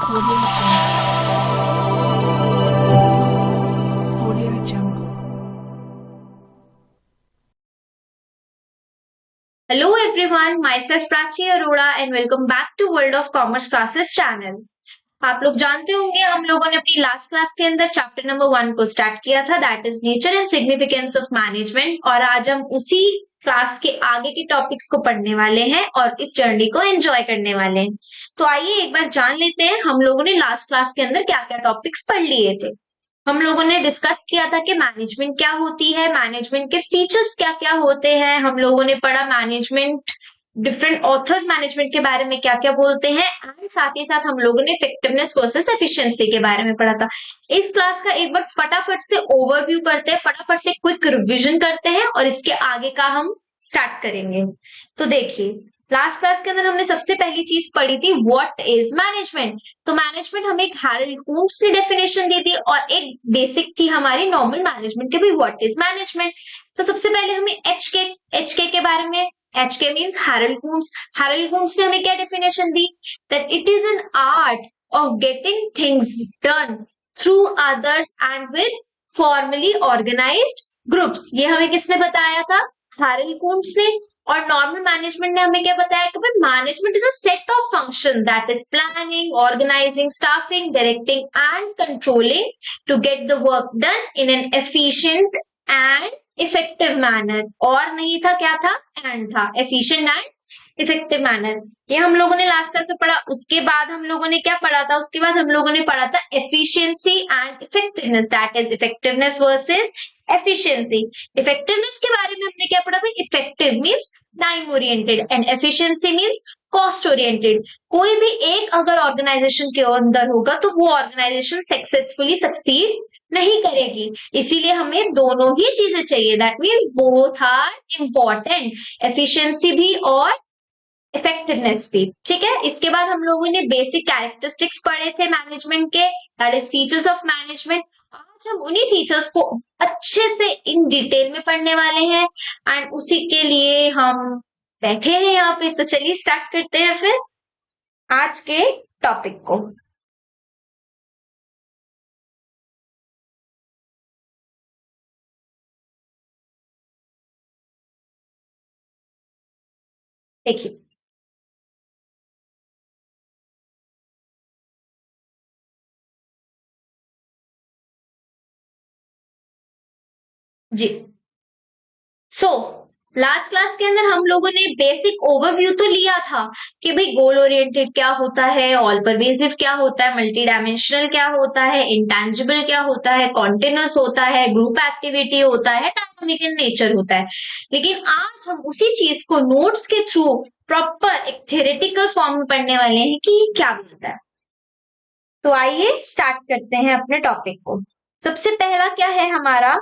Audio Jungle. Audio Jungle. Hello everyone, myself Prachi Arora and welcome back to World of Commerce Classes channel. आप लोग जानते होंगे हम लोगों ने अपनी लास्ट क्लास के अंदर चैप्टर नंबर 1 को स्टार्ट किया था, that is nature and significance of management, और आज हम उसी क्लास के आगे के टॉपिक्स को पढ़ने वाले हैं और इस जर्नी को एंजॉय करने वाले हैं। तो आइए एक बार जान लेते हैं हम लोगों ने लास्ट क्लास के अंदर क्या क्या टॉपिक्स पढ़ लिए थे। हम लोगों ने डिस्कस किया था कि मैनेजमेंट क्या होती है, मैनेजमेंट के फीचर्स क्या क्या होते हैं। हम लोगों ने पढ़ा मैनेजमेंट, डिफरेंट ऑथर्स मैनेजमेंट के बारे में क्या क्या बोलते हैं, एंड साथ ही साथ हम लोगों ने इफेक्टिवनेस वर्सेस एफिशिएंसी के बारे में पढ़ा था। इस क्लास का एक बार फटाफट से ओवरव्यू करते हैं, फटाफट से क्विक रिवीजन करते हैं और इसके आगे का हम स्टार्ट करेंगे। तो देखिए, लास्ट क्लास के अंदर हमने सबसे पहली चीज पढ़ी थी व्हाट इज मैनेजमेंट। तो मैनेजमेंट हमें एक हैरोल्ड कुंट्ज से डेफिनेशन दी थी और एक बेसिक थी हमारी नॉर्मल मैनेजमेंट के भी, व्हाट इज मैनेजमेंट। तो सबसे पहले हमें एचके के बारे में, HK means Harold Koontz. Harold Koontz ने हमें क्या डेफिनेशन दी, that it is an art of getting things done through others and with formally organised groups. ये हमें किसने बताया था, हैरोल्ड कुंट्ज ने। और नॉर्मल मैनेजमेंट ने हमें क्या बताया कि भाई management is a set of function that is planning, organising, staffing, directing and controlling to get the work done in an efficient and effective manner. और नहीं था, क्या था, एंड था, एफिशिएंट एंड इफेक्टिव मैनर। ये हम लोगों ने लास्ट क्लास में पढ़ा। उसके बाद हम लोगों ने क्या पढ़ा था, उसके बाद हम लोगों ने पढ़ा था efficiency and effectiveness, that is effectiveness versus efficiency. Effectiveness के बारे में हमने क्या पढ़ा भाई, effective means time oriented and efficiency means cost oriented. कोई भी एक अगर ऑर्गेनाइजेशन के अंदर होगा तो वो ऑर्गेनाइजेशन सक्सेसफुली सक्सीड नहीं करेगी, इसीलिए हमें दोनों ही चीजें चाहिए, that means both are important, efficiency भी और इफेक्टिवनेस भी। ठीक है, इसके बाद हम लोगों ने बेसिक कैरेक्टरिस्टिक्स पढ़े थे मैनेजमेंट के, that is features of management. आज हम उन्हीं फीचर्स को अच्छे से इन डिटेल में पढ़ने वाले हैं एंड उसी के लिए हम बैठे हैं यहाँ पे। तो चलिए स्टार्ट करते हैं फिर आज के टॉपिक को। देखिए, जी सो लास्ट क्लास के अंदर हम लोगों ने बेसिक ओवरव्यू तो लिया था कि भाई गोल ओरिएंटेड क्या होता है, ऑल परवेसिव क्या होता है, मल्टी डायमेंशनल क्या होता है, इंटेंजिबल क्या होता है, कॉन्टिन्यूस होता है, ग्रुप एक्टिविटी होता है, डायनामिक इन नेचर होता है। लेकिन आज हम उसी चीज को नोट्स के थ्रू प्रॉपर एक थ्योरेटिकल फॉर्म में पढ़ने वाले हैं कि ये क्या होता है। तो आइए स्टार्ट करते हैं अपने टॉपिक को। सबसे पहला क्या है हमारा,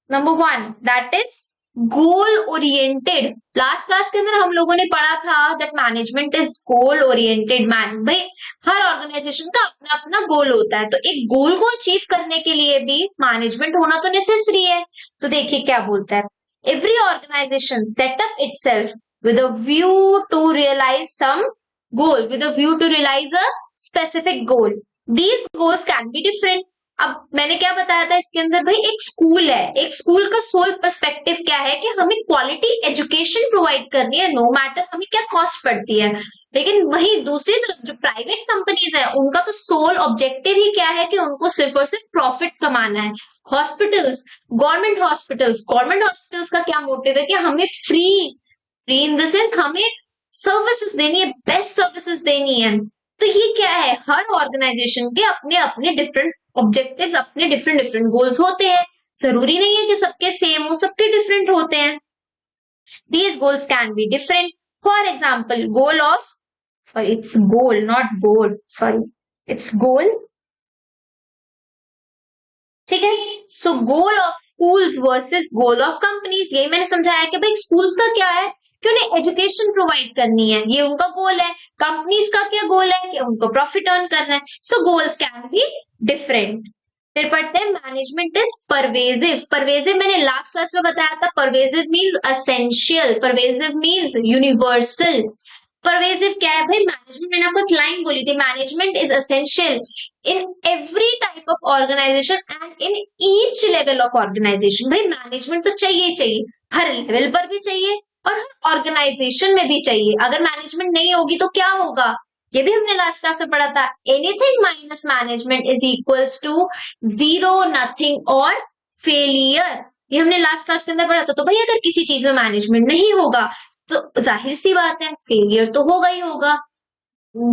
number 1, that is goal oriented. Last class के अंदर हम लोगों ने पढ़ा था that management is goal oriented man. भाई हर ऑर्गेनाइजेशन का अपना अपना गोल होता है, तो एक गोल को अचीव करने के लिए भी मैनेजमेंट होना तो नेसेसरी है। तो देखिए क्या बोलता है, every organisation set up itself with a view to realize some goal, with a view to realize a specific goal. These goals can be different. अब मैंने क्या बताया था इसके अंदर, भाई एक स्कूल है, एक स्कूल का सोल पर्सपेक्टिव क्या है कि हमें क्वालिटी एजुकेशन प्रोवाइड करनी है, नो मैटर हमें क्या कॉस्ट पड़ती है। लेकिन वही दूसरी तरफ जो प्राइवेट कंपनीज है उनका तो सोल ऑब्जेक्टिव ही क्या है कि उनको सिर्फ और सिर्फ प्रॉफिट कमाना है। हॉस्पिटल्स, गवर्नमेंट हॉस्पिटल्स का क्या मोटिव है कि हमें फ्री इन द सेंस हमें सर्विसेज देनी है, बेस्ट सर्विसेज देनी है। तो ये क्या है, हर ऑर्गेनाइजेशन के अपने अपने डिफरेंट ऑब्जेक्टिव्स, अपने डिफरेंट गोल्स होते हैं। जरूरी नहीं है कि सबके सेम हो, सबके डिफरेंट होते हैं। These goals can be different. For example, it's goal, not goal. Sorry, it's goal. ठीक है, so goal of schools versus goal of companies. यही मैंने समझाया कि भाई स्कूल्स का क्या है कि उन्हें एजुकेशन प्रोवाइड करनी है, ये उनका गोल है। कंपनीज का क्या गोल है कि उनको प्रॉफिट अर्न करना है। सो गोल्स कैन बी डिफरेंट। फिर पढ़ते हैं मैनेजमेंट इज परवेजिव। परवेजिव मैंने लास्ट क्लास में बताया था, pervasive means essential, pervasive means universal. Pervasive क्या है भाई? मैनेजमेंट, मैंने आपको एक लाइन बोली थी, management is essential in every type of organisation and in each level of organisation. भाई मैनेजमेंट तो चाहिए ही चाहिए, हर लेवल पर भी चाहिए और हर ऑर्गेनाइजेशन में भी चाहिए। अगर मैनेजमेंट नहीं होगी तो क्या होगा? ये भी हमने लास्ट क्लास में पढ़ा था, anything minus management is equals to zero, nothing और फेलियर। ये हमने लास्ट क्लास के अंदर पढ़ा था। तो भाई अगर किसी चीज में मैनेजमेंट नहीं होगा तो जाहिर सी बात है फेलियर तो होगा ही होगा,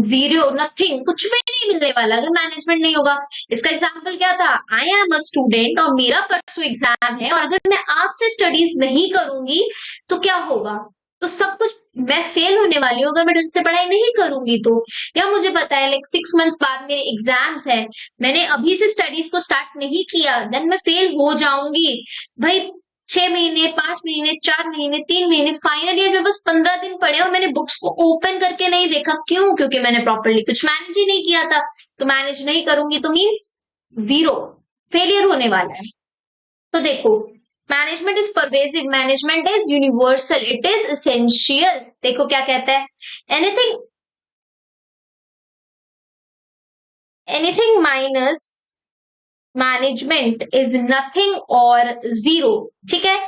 जीरो, नथिंग, कुछ भी नहीं मिलने वाला अगर मैनेजमेंट नहीं होगा। इसका एग्जांपल क्या था? आई एम अ स्टूडेंट और मेरा परसों एग्जाम है और अगर मैं आज से स्टडीज नहीं करूंगी तो क्या होगा? तो सब कुछ मैं फेल होने वाली हूँ अगर मैं ढंग से पढ़ाई नहीं करूंगी तो। या मुझे पता है लाइक 6 मंथ्स बाद मेरे एग्जाम्स है, मैंने अभी से स्टडीज को स्टार्ट नहीं किया, देन मैं फेल हो जाऊंगी। भाई 6 महीने, 5 महीने, 4 महीने, 3 महीने, फाइनल ईयर में बस 15 दिन पड़े और मैंने बुक्स को ओपन करके नहीं देखा। क्यों? क्योंकि मैंने प्रॉपरली कुछ मैनेज ही नहीं किया था। तो मैनेज नहीं करूंगी तो मीन्स जीरो, फेलियर होने वाला है। तो देखो, management is pervasive, management is universal, it is essential. देखो क्या कहता है, anything anything minus management is nothing और जीरो। ठीक है,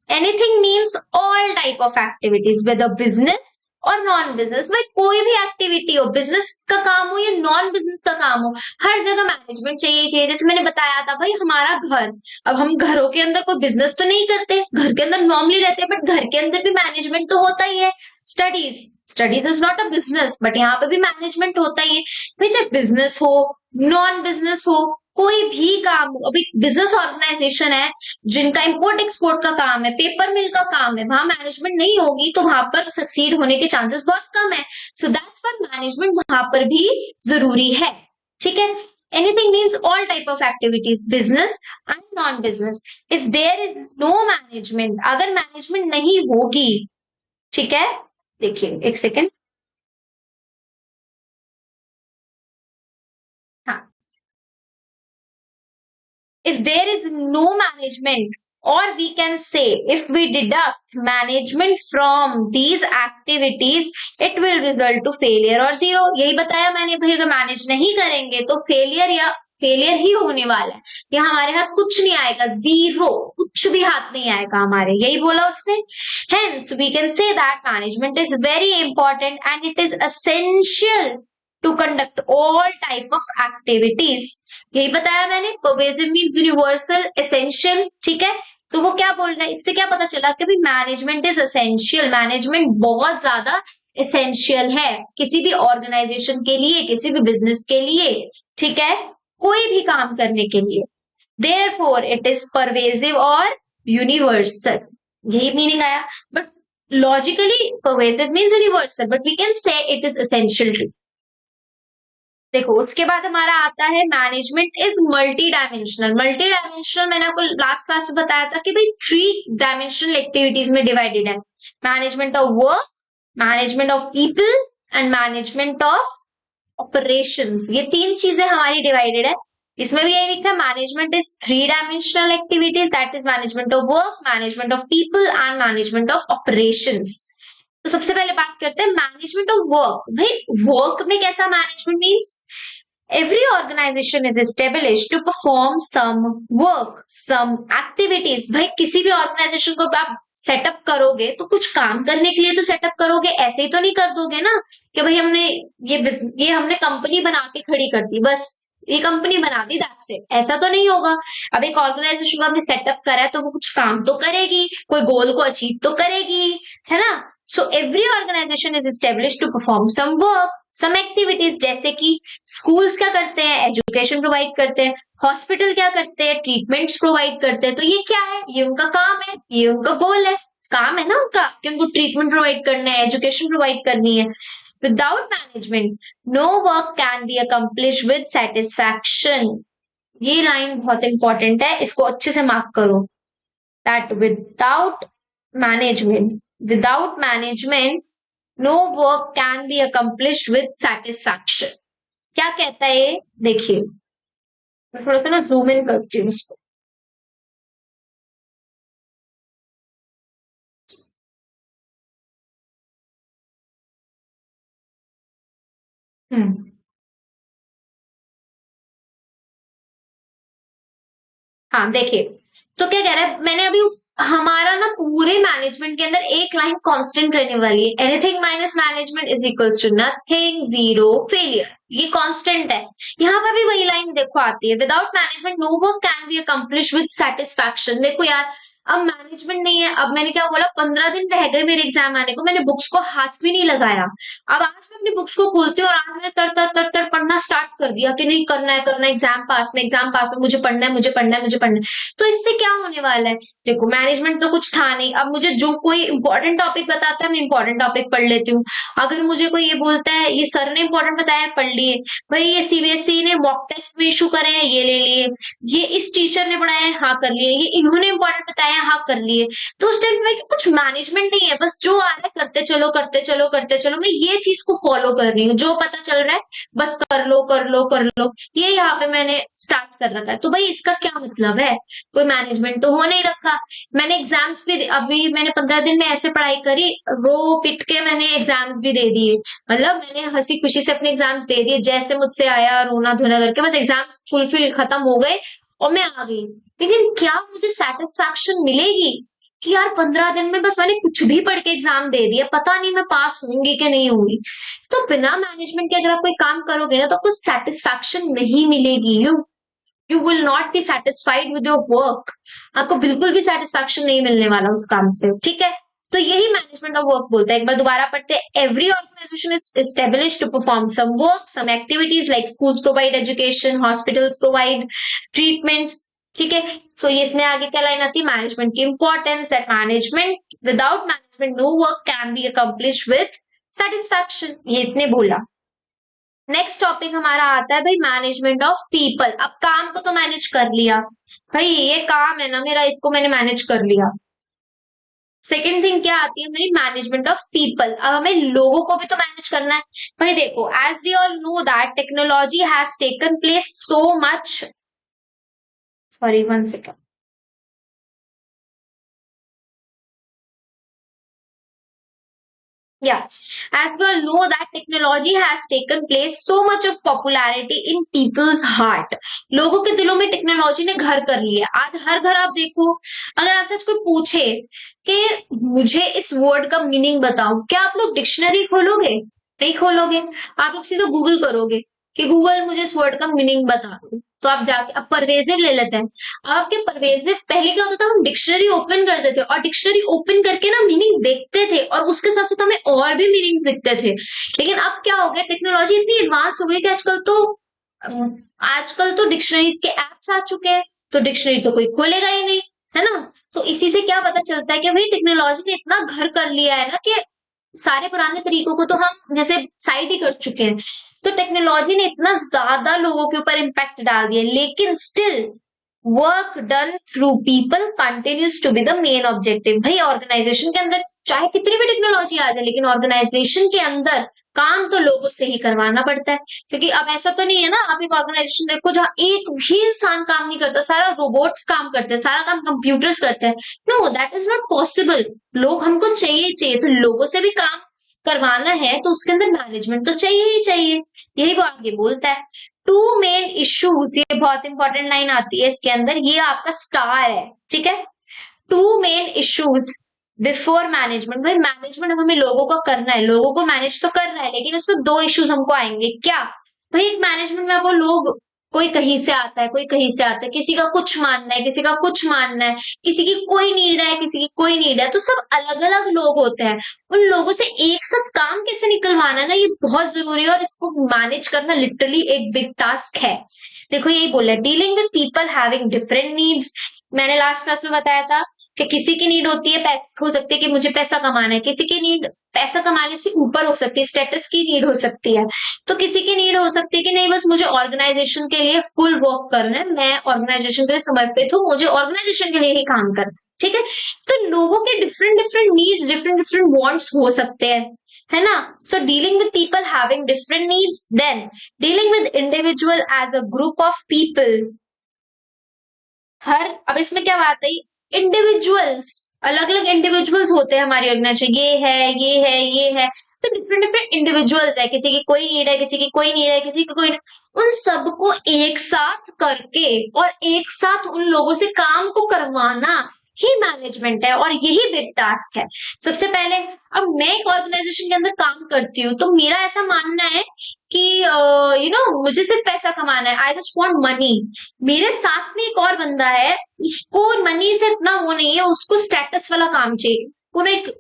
anything means all type of activities whether business और नॉन बिजनेस। भाई कोई भी एक्टिविटी हो, बिजनेस का काम हो या नॉन बिजनेस का काम हो, हर जगह मैनेजमेंट चाहिए चाहिए। जैसे मैंने बताया था भाई हमारा घर, अब हम घरों के अंदर कोई बिजनेस तो नहीं करते, घर के अंदर नॉर्मली रहते हैं, बट घर के अंदर भी मैनेजमेंट तो होता ही है। Studies, studies is not a business but यहाँ पे भी मैनेजमेंट होता ही है। भाई चाहे बिजनेस हो, नॉन बिजनेस हो, कोई भी काम हो, अभी बिजनेस ऑर्गेनाइजेशन है जिनका इंपोर्ट एक्सपोर्ट का काम है, पेपर मिल का काम है, वहां मैनेजमेंट नहीं होगी तो वहां पर सक्सीड होने के चांसेस बहुत कम है। सो दैट्स व्हाई मैनेजमेंट वहां पर भी जरूरी है। ठीक है, anything means all type of activities, business and non business. If there is no management, अगर मैनेजमेंट नहीं होगी, ठीक है, देखिए एक सेकेंड, हाँ, if there is no management, or we can say if we deduct management from these activities, it will result to failure or zero। यही बताया मैंने भाई, अगर मैनेज नहीं करेंगे तो फेलियर या फेलियर ही होने वाला है, या हमारे हाथ कुछ नहीं आएगा, जीरो, कुछ भी हाथ नहीं आएगा हमारे, यही बोला उसने। Hence we can say that management is very important and it is essential to conduct all type of activities। यही बताया मैंने, परवेसिव मीन्स यूनिवर्सल, एसेंशियल। ठीक है, तो वो क्या बोल रहा है, इससे क्या पता चला कि भाई मैनेजमेंट इज एसेंशियल, मैनेजमेंट बहुत ज्यादा एसेंशियल है किसी भी ऑर्गेनाइजेशन के लिए, किसी भी बिजनेस के लिए, ठीक है, कोई भी काम करने के लिए। देयरफॉर इट इज परवेसिव और यूनिवर्सल, यही मीनिंग आया। But logically pervasive means universal but we can say it is essential too. देखो उसके बाद हमारा आता है management is multi dimensional. Multi dimensional मैंने आपको लास्ट क्लास में बताया था कि भाई 3 डायमेंशनल एक्टिविटीज में डिवाइडेड है, management of work, management of people and management of operations. ये 3 चीजें हमारी डिवाइडेड है। इसमें भी यही लिखा है, management is 3 dimensional activities, that is management of work, management of people and management of operations. तो सबसे पहले बात करते हैं मैनेजमेंट ऑफ वर्क। भाई वर्क में कैसा management means, every organization is established to perform some work, some activities। भाई किसी भी ऑर्गेनाइजेशन को आप सेटअप करोगे तो कुछ काम करने के लिए तो सेटअप करोगे, ऐसे ही तो नहीं कर दोगे ना कि भाई हमने ये हमने कंपनी बना के खड़ी कर दी, बस ये कंपनी बना दी, दैट्स इट, ऐसा तो नहीं होगा। अब एक ऑर्गेनाइजेशन को हमने सेटअप करा है तो वो कुछ काम तो करेगी, कोई गोल को अचीव तो करेगी, है ना। So every organisation is establish to perform some work, some activities. जैसे कि स्कूल्स क्या करते हैं, एजुकेशन प्रोवाइड करते हैं, हॉस्पिटल क्या करते हैं, ट्रीटमेंट्स प्रोवाइड करते हैं। तो ये क्या है, ये उनका काम है, ये उनका गोल है, काम है ना उनका कि उनको ट्रीटमेंट प्रोवाइड करना है, एजुकेशन प्रोवाइड करनी है। Without management no work can be accomplish with satisfaction. ये लाइन बहुत इंपॉर्टेंट है, इसको अच्छे से मार्क करो, that without management no work can be accomplished with satisfaction। क्या कहता है ये, देखिए मैं थोड़ा सा ना जूम इन करती हूँ इसको। हाँ देखिए, तो क्या कह रहा है, मैंने अभी हमारा ना पूरे मैनेजमेंट के अंदर एक लाइन कांस्टेंट रहने वाली है, anything minus management is equals to nothing, zero, failure. ये कांस्टेंट है। यहाँ पर भी वही लाइन देखो आती है, without management no work can be accomplish with satisfaction. देखो यार, अब मैनेजमेंट नहीं है, अब मैंने क्या बोला, 15 दिन रह गए मेरे एग्जाम आने को, मैंने बुक्स को हाथ भी नहीं लगाया। अब आज मैं अपनी बुक्स को खोलती हूँ और आज मैंने तर तर तर तर पढ़ना स्टार्ट कर दिया कि नहीं, करना है एग्जाम पास में मुझे पढ़ना है, मुझे पढ़ना है, मुझे पढ़ना है। तो इससे क्या होने वाला है, देखो मैनेजमेंट तो कुछ था नहीं, अब मुझे जो कोई इंपॉर्टेंट टॉपिक बताता है मैं इंपॉर्टेंट टॉपिक पढ़ लेती हूँ। अगर मुझे कोई ये बोलता है ये सर ने इंपॉर्टेंट बताया पढ़ लिए, भाई ये सीबीएसई ने मॉक टेस्ट भी इशू करे हैं, ये ले लिए, ये इस टीचर ने पढ़ाया है, हाँ कर लिए, ये इन्होंने इंपॉर्टेंट बताया, हाँ कर लिए। तो उस टाइम में कुछ मैनेजमेंट नहीं है, बस जो आ रहा है करते चलो करते चलो करते चलो, मैं ये चीज को फॉलो कर रही हूँ, जो पता चल रहा है बस कर लो कर लो कर लो, ये यहाँ पे मैंने स्टार्ट कर रखा है। तो भाई इसका क्या मतलब है, कोई मैनेजमेंट तो हो नहीं रखा। मैंने एग्जाम्स भी अभी मैंने 15 दिन में ऐसे पढ़ाई करी, रो पिट के मैंने एग्जाम्स भी दे दिए, मतलब मैंने हंसी खुशी से अपने एग्जाम्स दे दिए, जैसे मुझसे आया रोना धोना करके, बस एग्जाम्स फुलफिल खत्म हो गए और मैं आ गई। लेकिन क्या मुझे सेटिस्फैक्शन मिलेगी कि यार 15 दिन में बस मैंने कुछ भी पढ़ के एग्जाम दे दिया, पता नहीं मैं पास होंगी कि नहीं होंगी। तो बिना मैनेजमेंट के अगर आप कोई काम करोगे ना तो आपको सेटिस्फैक्शन नहीं मिलेगी, you will not be satisfied with your work. आपको बिल्कुल भी सेटिस्फैक्शन नहीं मिलने वाला उस काम से, ठीक है। तो यही मैनेजमेंट ऑफ वर्क बोलता है। एक बार दोबारा पढ़ते हैं, every organisation is established to perform some work, some activities like schools provide education, hospitals provide treatment, ठीक है। सो ये इसमें आगे क्या लाइन आती है, मैनेजमेंट की importance, that management without management no work can be accomplish with satisfaction, ये इसने बोला। नेक्स्ट टॉपिक हमारा आता है भाई मैनेजमेंट ऑफ पीपल। अब काम को तो मैनेज कर लिया, भाई ये काम है ना मेरा, इसको मैंने मैनेज कर लिया। सेकेंड थिंग क्या आती है मेरी, मैनेजमेंट ऑफ पीपल। अब हमें लोगों को भी तो मैनेज करना है। भाई देखो, as we all know that technology has taken place so much, sorry 1 second, Yeah, as we all know that technology has taken place so much of popularity in people's heart. लोगों के दिलों में technology ने घर कर लिया। आज हर घर आप देखो, अगर आपसे आज कोई पूछे कि मुझे इस वर्ड का मीनिंग बताओ, क्या आप लोग डिक्शनरी खोलोगे? नहीं खोलोगे। आप लोग सीधा गूगल करोगे कि गूगल मुझे इस वर्ड का मीनिंग बता दो, तो आप जाके अब परवेजिव ले लेते हैं। अब आपके परवेजिव, पहले क्या होता था, हम डिक्शनरी ओपन करते थे और डिक्शनरी ओपन करके ना मीनिंग देखते थे और उसके साथ साथ हमें और भी मीनिंग दिखते थे। लेकिन अब क्या हो गया, टेक्नोलॉजी इतनी एडवांस हो गई कि आजकल तो डिक्शनरीज के एप्स आ चुके हैं, तो डिक्शनरी तो कोई खोलेगा ही नहीं, है ना। तो इसी से क्या पता चलता है कि भाई टेक्नोलॉजी ने इतना घर कर लिया है ना कि सारे पुराने तरीकों को तो हम जैसे साइड ही कर चुके हैं। तो टेक्नोलॉजी ने इतना ज्यादा लोगों के ऊपर इम्पैक्ट डाल दिया, लेकिन still work done through people continues to be the main objective. भाई ऑर्गेनाइजेशन के अंदर चाहे कितनी भी टेक्नोलॉजी आ जाए, लेकिन ऑर्गेनाइजेशन के अंदर काम तो लोगों से ही करवाना पड़ता है। क्योंकि अब ऐसा तो नहीं है ना, आप एक ऑर्गेनाइजेशन देखो जहां एक भी इंसान काम नहीं करता, सारा रोबोट्स काम करते हैं, सारा काम कंप्यूटर्स करते हैं। No, that is not possible. लोग हमको चाहिए चाहिए, तो लोगों से भी काम करवाना है तो उसके अंदर मैनेजमेंट तो चाहिए ही चाहिए। यही वो आगे बोलता है। टू मेन इश्यूज, ये बहुत इंपॉर्टेंट लाइन आती है इसके अंदर, ये आपका स्टार है, ठीक है। Two main issues before management. भाई मैनेजमेंट हमें लोगों का करना है, लोगों को मैनेज तो करना है, लेकिन उसमें दो इश्यूज हमको आएंगे। क्या भाई, एक मैनेजमेंट में आपको लोग, कोई कहीं से आता है, कोई कहीं से आता है, किसी का कुछ मानना है, किसी का कुछ मानना है, किसी की कोई नीड है, किसी की कोई नीड है, तो सब अलग अलग लोग होते हैं। उन लोगों से एक साथ काम कैसे निकलवाना है ना, ये बहुत जरूरी है और इसको मैनेज करना लिटरली एक बिग टास्क है। देखो यही बोला, dealing with people having different needs. मैंने लास्ट क्लास में बताया था कि किसी की नीड होती है, पैसा हो सकती है कि मुझे पैसा कमाना है, किसी की नीड पैसा कमाने से ऊपर हो सकती है, स्टेटस की नीड हो सकती है, तो किसी की नीड हो सकती है कि नहीं बस मुझे ऑर्गेनाइजेशन के लिए फुल वर्क करना है, मैं ऑर्गेनाइजेशन के लिए समर्पित हूँ, मुझे ऑर्गेनाइजेशन के लिए ही काम करना है, ठीक है। तो लोगों के different different needs, different different wants हो सकते हैं, है ना। So dealing with people having different needs, then dealing with individual as a group of people. अब इसमें क्या बात है, इंडिविजुअल्स, अलग अलग इंडिविजुअल्स होते हैं हमारी ऑर्गेनाइजेशन, ये है ये है ये है। तो डिफरेंट डिफरेंट इंडिविजुअल्स है, किसी की कोई नीड है, किसी की कोई नीड है, किसी की कोई नहीं, उन सबको एक साथ करके और एक साथ उन लोगों से काम को करवाना ही मैनेजमेंट है, और यही बिग टास्क है। सबसे पहले, अब मैं एक ऑर्गेनाइजेशन के अंदर काम करती हूँ तो मेरा ऐसा मानना है कि मुझे सिर्फ पैसा कमाना है, आई जस्ट वांट मनी। मेरे साथ में एक और बंदा है, उसको मनी से इतना वो नहीं है, उसको स्टेटस वाला काम चाहिए, पूरा एक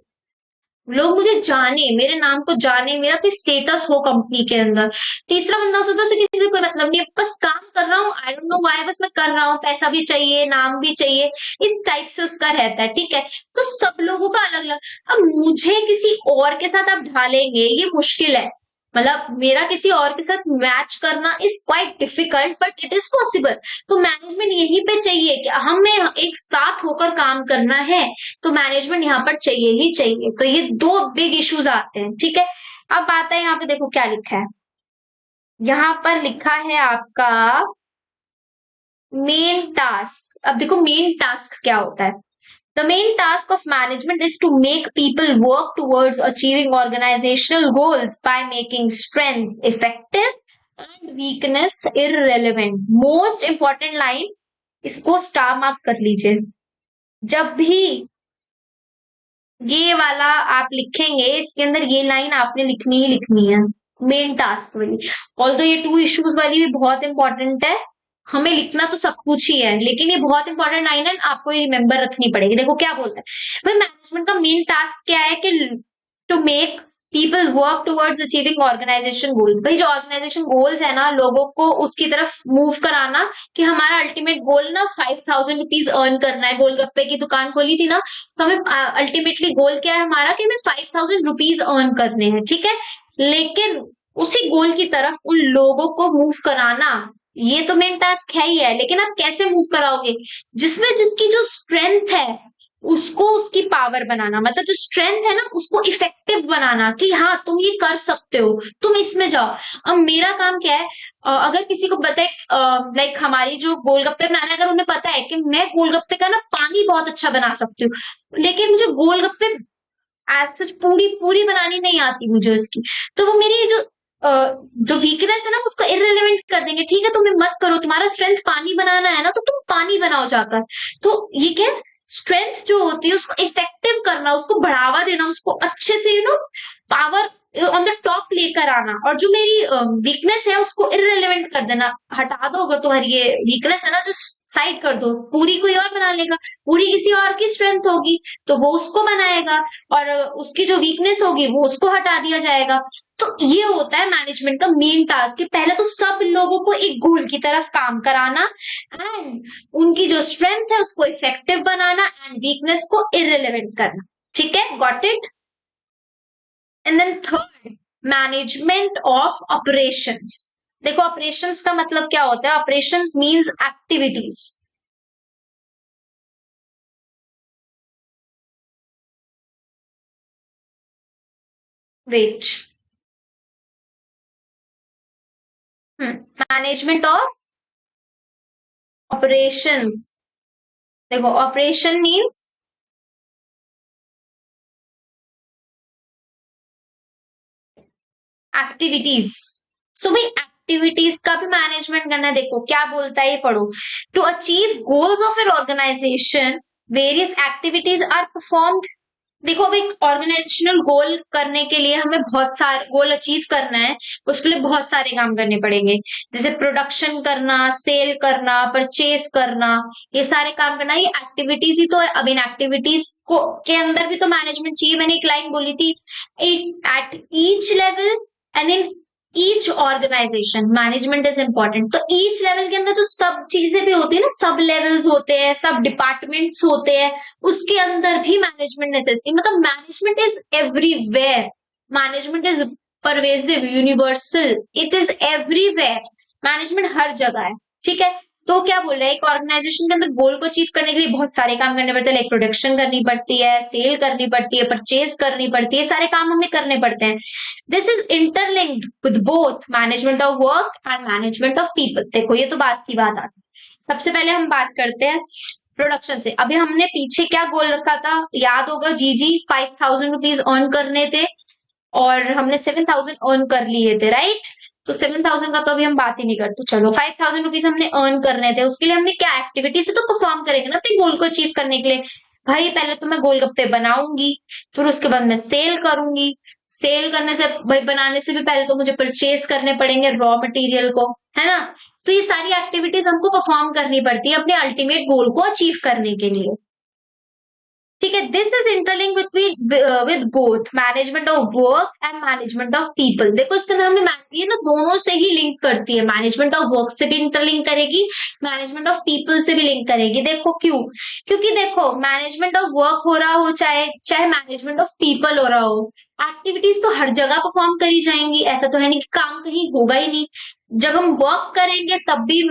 लोग मुझे जाने, मेरे नाम को जाने, मेरा कोई स्टेटस हो कंपनी के अंदर। तीसरा बंदा हो सकता है, उसे किसी से कोई मतलब नहीं है, बस काम कर रहा हूँ, आई डोंट नो व्हाई, बस मैं कर रहा हूँ, पैसा भी चाहिए, नाम भी चाहिए, इस टाइप से उसका रहता है, ठीक है। तो सब लोगों का अलग अलग। अब मुझे किसी और के साथ आप ढालेंगे, ये मुश्किल है, मतलब मेरा किसी और के साथ मैच करना is quite difficult, but it is possible. तो मैनेजमेंट यहीं पे चाहिए कि हमें एक साथ होकर काम करना है, तो मैनेजमेंट यहाँ पर चाहिए ही चाहिए। तो ये दो बिग इश्यूज आते हैं, ठीक है। अब आता है यहाँ पे, देखो क्या लिखा है, यहाँ पर लिखा है आपका मेन टास्क। अब देखो मेन टास्क क्या होता है। The main task of management is to make people work towards achieving organizational goals by making strengths effective and weakness irrelevant. Most important line, इसको स्टार मार्क कर लीजिए। जब भी ये वाला आप लिखेंगे, इसके अंदर ये लाइन आपने लिखनी ही लिखनी है, मेन टास्क वाली। ऑल्दो ये टू इश्यूज वाली भी बहुत इंपॉर्टेंट है, हमें लिखना तो सब कुछ ही है, लेकिन ये बहुत इंपॉर्टेंट लाइन है, आपको ये रिमेंबर रखनी पड़ेगी। देखो क्या बोलता है भाई, मैनेजमेंट का मेन टास्क क्या है कि to make people work towards achieving organisation goals. भाई जो ऑर्गेनाइजेशन गोल्स है ना, लोगों को उसकी तरफ मूव कराना, कि हमारा अल्टीमेट गोल ना 5,000 रुपीज अर्न करना है। गोलगप्पे की दुकान खोली थी ना, तो हमें अल्टीमेटली गोल क्या है हमारा, कि हमें 5,000 रुपीज अर्न करने हैं, ठीक है। लेकिन उसी गोल की तरफ उन लोगों को मूव कराना, ये तो मेन टास्क है ही है, लेकिन आप कैसे मूव कराओगे, जिसमें जिसकी जो स्ट्रेंथ है उसको उसकी पावर बनाना, मतलब जो स्ट्रेंथ है ना उसको इफेक्टिव बनाना, कि हाँ तुम ये कर सकते हो, तुम इसमें जाओ। अब मेरा काम क्या है, अगर किसी को पता है, लाइक हमारी जो गोलगप्पे बनाना है, अगर उन्हें पता है कि मैं गोलगप्पे का ना पानी बहुत अच्छा बना सकती हूँ, लेकिन मुझे गोलगप्पे एज सच पूरी पूरी बनानी नहीं आती मुझे उसकी, तो वो मेरी जो वीकनेस है ना उसको इररिलेवेंट कर देंगे। ठीक है, तुम्हें मत करो, तुम्हारा स्ट्रेंथ पानी बनाना है ना, तो तुम पानी बनाओ जाकर। तो ये क्या, स्ट्रेंथ जो होती है उसको इफेक्टिव करना, उसको बढ़ावा देना, उसको अच्छे से पावर ऑन द टॉप लेकर आना, और जो मेरी वीकनेस है उसको इररिलेवेंट कर देना, हटा दो। अगर तुम्हारी ये वीकनेस है ना, जस्ट साइड कर दो, पूरी कोई और बना लेगा, पूरी किसी और की स्ट्रेंथ होगी तो वो उसको बनाएगा, और उसकी जो वीकनेस होगी वो उसको हटा दिया जाएगा। तो ये होता है मैनेजमेंट का मेन टास्क, कि पहले तो सब लोगों को एक गोल की तरफ काम कराना, एंड उनकी जो स्ट्रेंथ है उसको इफेक्टिव बनाना, एंड वीकनेस को इररिलेवेंट करना। ठीक है, got it. And then third, management of operations. देखो ऑपरेशंस का मतलब क्या होता है, operations means activities. Wait, management of operations. देखो ऑपरेशन मींस एक्टिविटीज। सो भाई एक्टिविटीज का भी मैनेजमेंट करना है। देखो क्या बोलता है ये, पढ़ो। To achieve goals of an organisation various activities are performed. देखो अब एक ऑर्गेनाइजेशनल गोल करने के लिए हमें बहुत सारे गोल अचीव करना है, उसके लिए बहुत सारे काम करने पड़ेंगे, जैसे प्रोडक्शन करना, सेल करना, परचेज करना, ये सारे काम करना, ये एक्टिविटीज ही तो है। अब इन एक्टिविटीज को के अंदर भी तो मैनेजमेंट चाहिए। मैंने एक लाइन बोली थी, at each level and in each organisation management is important. तो ईच लेवल के अंदर जो सब चीजें भी होती है ना, सब लेवल्स होते हैं, सब डिपार्टमेंट्स होते हैं, उसके अंदर भी मैनेजमेंट नेसेसरी। मतलब management is everywhere, management is pervasive, universal, it is everywhere. Management हर जगह है, ठीक है। तो क्या बोल रहे हैं, एक ऑर्गेनाइजेशन के अंदर गोल को अचीव करने के लिए बहुत सारे काम करने पड़ते हैं, लाइक प्रोडक्शन करनी पड़ती है, सेल करनी पड़ती है, परचेज करनी पड़ती है, सारे काम हमें करने पड़ते हैं। This is interlinked with both management of work and management of people. देखो ये तो बात की बात आती है। सबसे पहले हम बात करते हैं प्रोडक्शन से। अभी हमने पीछे क्या गोल रखा था, याद होगा, जी 5,000 रुपीज अर्न करने थे, और हमने 7,000 अर्न कर लिए थे, राइट? तो 7,000 का तो अभी हम बात ही नहीं करते, चलो 5,000 रुपीज हमने अर्न करने थे, उसके लिए हमने क्या एक्टिविटी से तो परफॉर्म करेंगे ना अपने गोल को अचीव करने के लिए। भाई पहले तो मैं गोलगप्पे बनाऊंगी, फिर उसके बाद मैं सेल करूंगी, सेल करने से भाई बनाने से भी पहले तो मुझे परचेज करने पड़ेंगे रॉ मटेरियल को, है ना? तो ये सारी एक्टिविटीज हमको परफॉर्म करनी पड़ती है अपने अल्टीमेट गोल को अचीव करने के लिए। ठीक है, this is interlink with both management of work and management of people. देखो इसके अंदर हमें ये ना दोनों से ही लिंक करती है, मैनेजमेंट ऑफ वर्क से भी इंटरलिंक करेगी, मैनेजमेंट ऑफ पीपल से भी लिंक करेगी। देखो क्यों? क्योंकि देखो मैनेजमेंट ऑफ वर्क हो रहा हो चाहे चाहे मैनेजमेंट ऑफ पीपल हो रहा हो, एक्टिविटीज तो हर जगह परफॉर्म करी जाएंगी, ऐसा तो है नहीं कि काम कहीं होगा ही नहीं। जब हम वर्क करेंगे तब भी,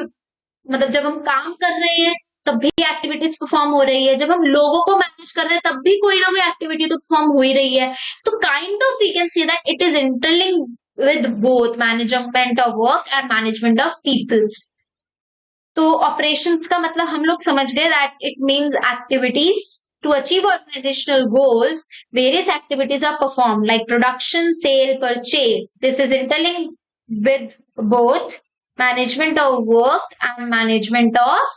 मतलब जब हम काम कर रहे हैं तब भी एक्टिविटीज परफॉर्म हो रही है, जब हम लोगों को मैनेज कर रहे हैं तब भी कोई ना कोई एक्टिविटी तो परफॉर्म हो ही रही है। तो kind of we can see that it is interlink with both management of work and management of people. तो ऑपरेशंस का मतलब हम लोग समझ गए that it means activities to achieve organizational goals. Various activities are performed like production, sale, purchase. This is interlinked with both management of work and management of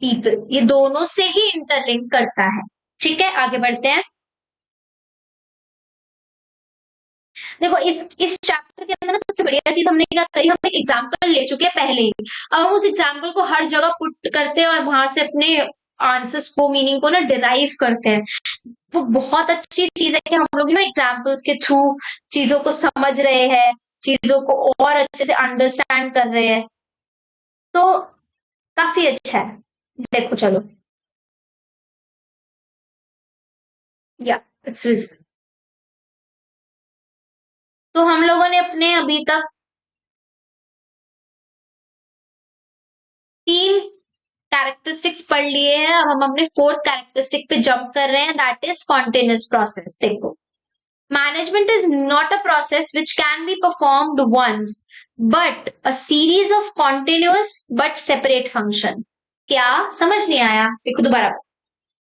people. ये दोनों से ही इंटरलिंक करता है। ठीक है, आगे बढ़ते हैं। देखो इस चैप्टर के अंदर ना सबसे बढ़िया चीज हमने क्या करी, हम एक एग्जाम्पल ले चुके हैं पहले ही, अब हम उस एग्जाम्पल को हर जगह पुट करते हैं और वहां से अपने आंसर्स को, मीनिंग को ना डिराइव करते हैं। वो बहुत अच्छी चीज है कि हम लोग ना एग्जाम्पल्स के थ्रू चीजों को समझ रहे हैं, चीजों को और अच्छे से अंडरस्टैंड कर रहे हैं, तो काफी अच्छा है। देखो चलो, या इट्स विजिबल। तो हम लोगों ने अपने अभी तक 3 कैरेक्टरिस्टिक्स पढ़ लिए हैं, अब हम अपने 4th कैरेक्टरिस्टिक पे जंप कर रहे हैं, दैट इज कॉन्टिन्यूस प्रोसेस। देखो, management is not a process which can be performed once but a series of continuous but separate function. क्या समझ नहीं आया? देखो दोबारा,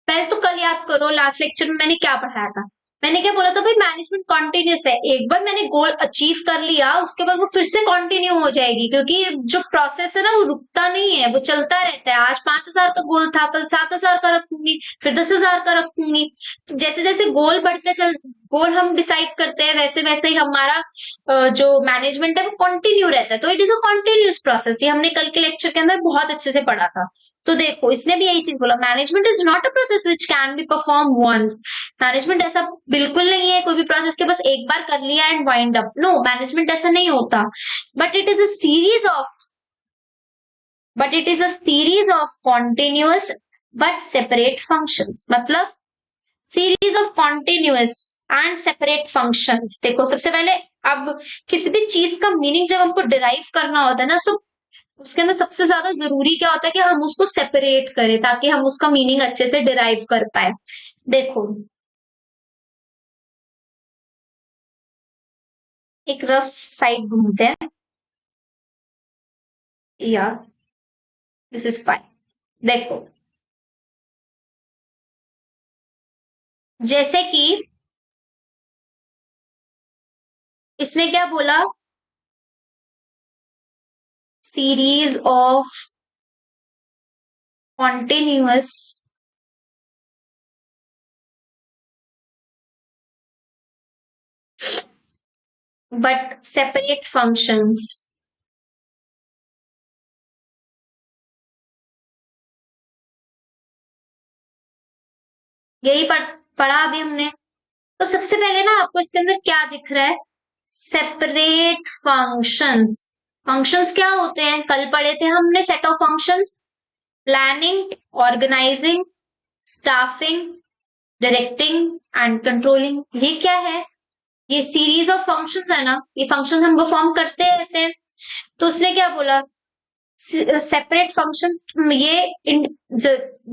पहले तो कल याद करो लास्ट लेक्चर में मैंने क्या पढ़ाया था। मैंने क्या बोला था भाई, मैनेजमेंट कॉन्टिन्यूस है, एक बार मैंने गोल अचीव कर लिया उसके बाद वो फिर से कंटिन्यू हो जाएगी, क्योंकि जो प्रोसेस है ना वो रुकता नहीं है, वो चलता रहता है। आज 5,000 का गोल था, कल 7,000 का रखूंगी, फिर 10,000 का रखूंगी। तो जैसे जैसे गोल बढ़ते चल, गोल हम डिसाइड करते हैं, वैसे वैसे ही हमारा जो मैनेजमेंट है वो कंटिन्यू रहता है। तो it is a continuous process, ये हमने कल के लेक्चर के अंदर बहुत अच्छे से पढ़ा था। तो देखो इसने भी यही चीज बोला, management is not a process which can be perform once. Management ऐसा बिल्कुल नहीं है कोई भी प्रोसेस के बस एक बार कर लिया and wind up. No, management ऐसा नहीं होता, but it is a series of continuous but separate functions. मतलब series of continuous and separate functions. देखो सबसे पहले, अब किसी भी चीज का मीनिंग जब हमको डिराइव करना होता है ना, तो उसके अंदर सबसे ज्यादा जरूरी क्या होता है कि हम उसको सेपरेट करें ताकि हम उसका मीनिंग अच्छे से डिराइव कर पाए। देखो एक रफ साइड ढूंढते हैं, या दिस इज फाइन। देखो जैसे कि इसने क्या बोला, series of continuous but separate functions. यही पढ़ा अभी हमने। तो सबसे पहले ना आपको इसके अंदर क्या दिख रहा है, सेपरेट फंक्शंस। फंक्शंस क्या होते हैं, कल पढ़े थे हमने set of functions, planning, organising, staffing, directing and controlling. ये क्या है, ये सीरीज ऑफ फंक्शंस है ना, ये फंक्शंस हम परफॉर्म करते रहते हैं। तो उसने क्या बोला, सेपरेट फंक्शन,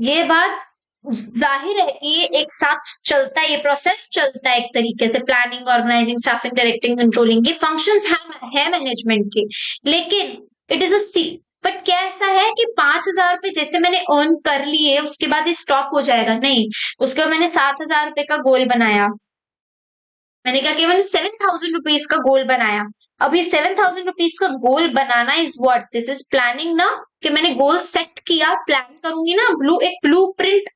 ये बात जाहिर है कि ये एक साथ चलता है, ये प्रोसेस चलता है एक तरीके से, planning, organising, staffing, directing, controlling, ये फंक्शंस है मैनेजमेंट के। लेकिन इट इज अ बट क्या ऐसा है कि 5,000 रुपए जैसे मैंने अर्न कर लिए उसके बाद ये स्टॉप हो जाएगा? नहीं, उसके बाद मैंने 7,000 रुपए का गोल बनाया, मैंने क्या केवल 7,000 रुपीज का गोल बनाया। अब ये 7,000 रुपीज का गोल बनाना is what, this is planning ना, कि मैंने गोल सेट किया, प्लान करूंगी ना, एक ब्लू प्रिंट।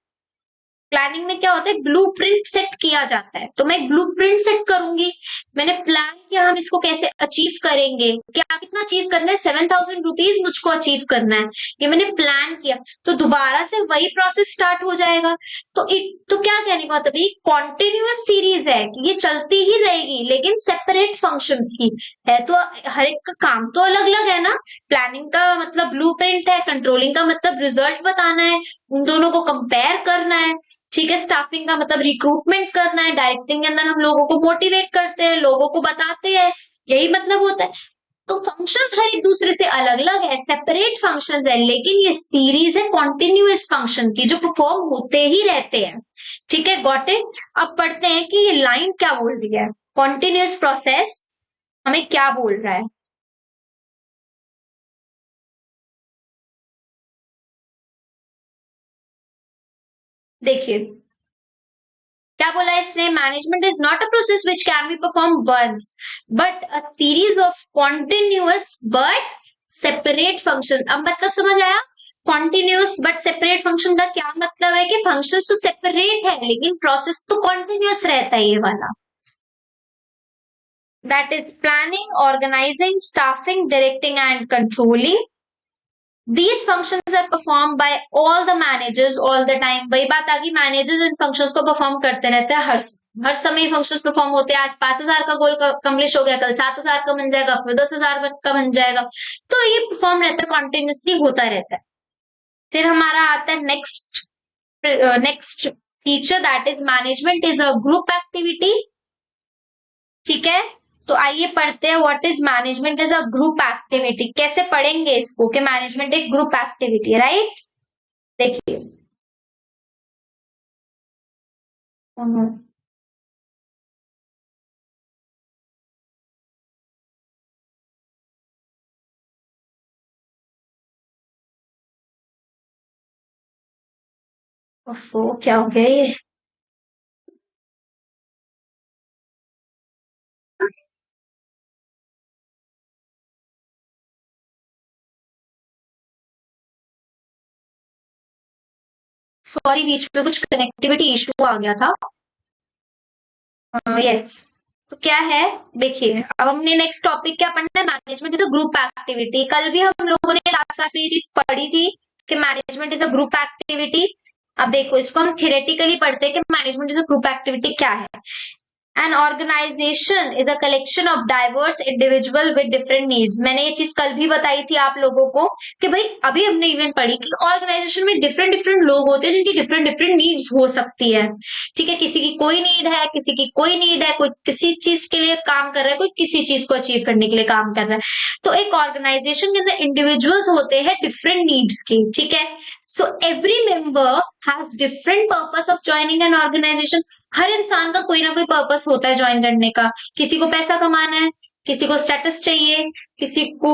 प्लानिंग में क्या होता है, ब्लूप्रिंट सेट किया जाता है, तो मैं ब्लूप्रिंट सेट करूंगी। मैंने प्लान किया हम इसको कैसे अचीव करेंगे, क्या कितना अचीव करना है, 7,000 रुपीज मुझको अचीव करना है, ये मैंने प्लान किया। तो दोबारा से वही प्रोसेस स्टार्ट हो जाएगा। तो क्या कहने का मतलब, ये कॉन्टिन्यूअस सीरीज है कि ये चलती ही रहेगी, लेकिन सेपरेट फंक्शंस की है। तो हर एक का काम तो अलग अलग है ना। प्लानिंग का मतलब ब्लूप्रिंट है, कंट्रोलिंग का मतलब रिजल्ट बताना है, उन दोनों को कंपेयर करना है। ठीक है, स्टाफिंग का मतलब रिक्रूटमेंट करना है, डायरेक्टिंग के अंदर हम लोगों को मोटिवेट करते हैं, लोगों को बताते हैं, यही मतलब होता है। तो फंक्शंस हर एक दूसरे से अलग अलग है, सेपरेट फंक्शंस है, लेकिन ये सीरीज है कॉन्टिन्यूअस फंक्शन की, जो परफॉर्म होते ही रहते हैं। ठीक है, गॉट इट। अब पढ़ते हैं कि ये लाइन क्या बोल रही है, कॉन्टिन्यूअस प्रोसेस हमें क्या बोल रहा है। देखिए क्या बोला इसने, management is not a process which can be perform once but a series of continuous but separate function. अब मतलब समझ आया, कॉन्टिन्यूअस बट सेपरेट फंक्शन का क्या मतलब है, कि फंक्शन तो सेपरेट है लेकिन प्रोसेस तो कॉन्टिन्यूअस रहता है, ये वाला। That is planning, organising, staffing, directing and controlling. These functions are performed by all the managers all the time। वही बात आ गई, मैनेजर्स इन फंक्शंस को परफॉर्म करते रहते हैं, हर समय फंक्शंस परफॉर्म होते हैं। आज 5,000 का गोल कम्प्लीट हो गया, कल 7,000 का बन जाएगा, फिर 10,000 का बन जाएगा। तो ये परफॉर्म रहता है, कॉन्टिन्यूसली होता रहता है। फिर हमारा आता है next feature, that is management is a group activity. ठीक है, तो आइए पढ़ते हैं what is management is a group activity. कैसे पढ़ेंगे इसको, कि मैनेजमेंट एक ग्रुप एक्टिविटी है, राइट। देखिए क्या हो गया ये, सॉरी बीच में कुछ कनेक्टिविटी इशू आ गया था। यस, तो क्या है, देखिए अब हमने नेक्स्ट टॉपिक क्या पढ़ना है, management is a group activity. कल भी हम लोगों ने लास्ट क्लास में ये चीज पढ़ी थी कि management is a group activity. अब देखो इसको हम थियोरेटिकली पढ़ते हैं कि management is a group activity क्या है। An organization is a collection of diverse individual with different needs। मैंने ये चीज कल भी बताई थी आप लोगों को कि भाई अभी हमने इवन पढ़ी कि ऑर्गेनाइजेशन में डिफरेंट डिफरेंट लोग होते हैं जिनकी डिफरेंट डिफरेंट नीड्स हो सकती है। ठीक है, किसी की कोई नीड है, किसी की कोई नीड है, कोई किसी चीज के लिए काम कर रहा है, कोई किसी चीज को अचीव करने के लिए काम कर रहा है। तो एक ऑर्गेनाइजेशन के अंदर इंडिविजुअल्स होते हैं डिफरेंट नीड्स के। ठीक है, so every member has different purpose of joining an organisation. हर इंसान का कोई ना कोई पर्पस होता है ज्वाइन करने का। किसी को पैसा कमाना है, किसी को स्टेटस चाहिए, किसी को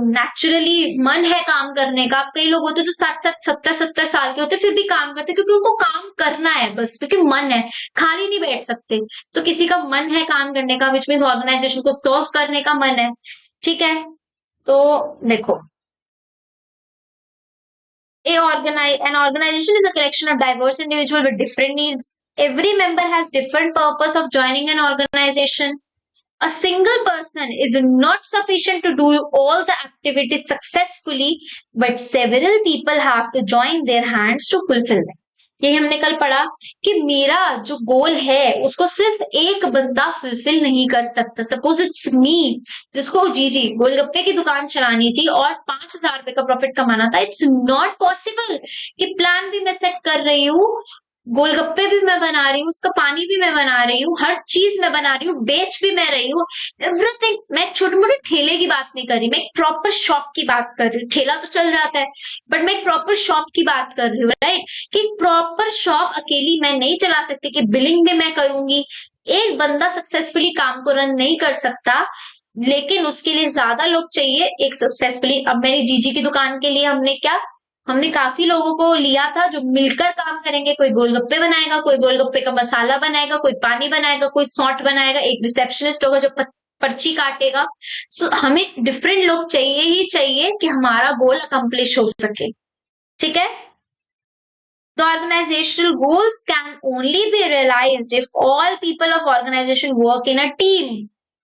नेचुरली मन है काम करने का। अब कई लोग होते हैं जो 60-70 साल के होते हैं फिर भी काम करते हैं, क्योंकि उनको काम करना है बस, क्योंकि मन है, खाली नहीं बैठ सकते। तो किसी का मन है काम करने का, विच मीन्स ऑर्गेनाइजेशन को सर्व करने का मन है। ठीक है, तो देखो an organization is a collection of diverse individuals with different needs. Every member has different purpose of joining an organization. A single person is not sufficient to do all the activities successfully, but several people have to join their hands to fulfill them। यही हमने कल पढ़ा कि मेरा जो गोल है उसको सिर्फ एक बंदा फुलफिल नहीं कर सकता। सपोज इट्स मी, जिसको जी जी गोलगप्पे की दुकान चलानी थी और 5,000 रुपए का प्रॉफिट कमाना था। इट्स नॉट पॉसिबल कि प्लान भी मैं सेट कर रही हूँ, गोलगप्पे भी मैं बना रही हूँ, उसका पानी भी मैं बना रही हूँ, हर चीज मैं बना रही हूँ, बेच भी मैं रही हूँ, एवरीथिंग। मैं छोटे मोटे ठेले की बात नहीं कर रही, मैं एक प्रॉपर शॉप की बात कर रही हूँ। ठेला तो चल जाता है, बट मैं एक प्रॉपर शॉप की बात कर रही हूँ, राइट। कि प्रॉपर शॉप अकेली मैं नहीं चला सकती, कि बिलिंग भी मैं करूंगी। एक बंदा सक्सेसफुली काम को रन नहीं कर सकता, लेकिन उसके लिए ज्यादा लोग चाहिए एक सक्सेसफुली। अब मेरी जीजी की दुकान के लिए हमने क्या हमने काफी लोगों को लिया था जो मिलकर काम करेंगे, कोई गोलगप्पे बनाएगा, कोई गोलगप्पे का मसाला बनाएगा, कोई पानी बनाएगा, कोई सॉट बनाएगा, एक रिसेप्शनिस्ट होगा जो पर्ची काटेगा। सो हमें डिफरेंट लोग चाहिए ही चाहिए कि हमारा गोल अकम्प्लिश हो सके। ठीक है, the organizational goals can only be realized if all people of organization work in a team.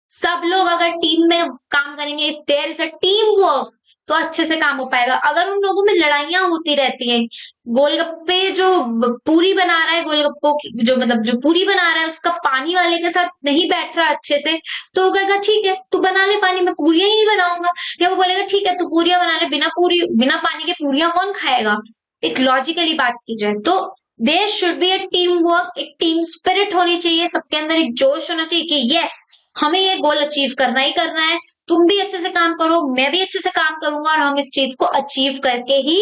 सब लोग अगर टीम में काम करेंगे, if there is a team work, तो अच्छे से काम हो पाएगा। अगर उन लोगों में लड़ाइयां होती रहती हैं, गोलगप्पे जो पूरी बना रहा है, गोलगप्पों की जो पूरी बना रहा है उसका पानी वाले के साथ नहीं बैठ रहा अच्छे से, तो वो कहेगा ठीक है तू बना ले पानी, मैं पूरियां ही नहीं बनाऊंगा। या वो बोलेगा ठीक है तू पूरियां बना ले, बिना पानी के पूरियां कौन खाएगा। एक लॉजिकली बात की जाए तो there should be a team work, एक टीम स्पिरिट होनी चाहिए, सबके अंदर एक जोश होना चाहिए कि यस हमें ये गोल अचीव करना ही करना है, तुम भी अच्छे से काम करो, मैं भी अच्छे से काम करूंगा और हम इस चीज को अचीव करके ही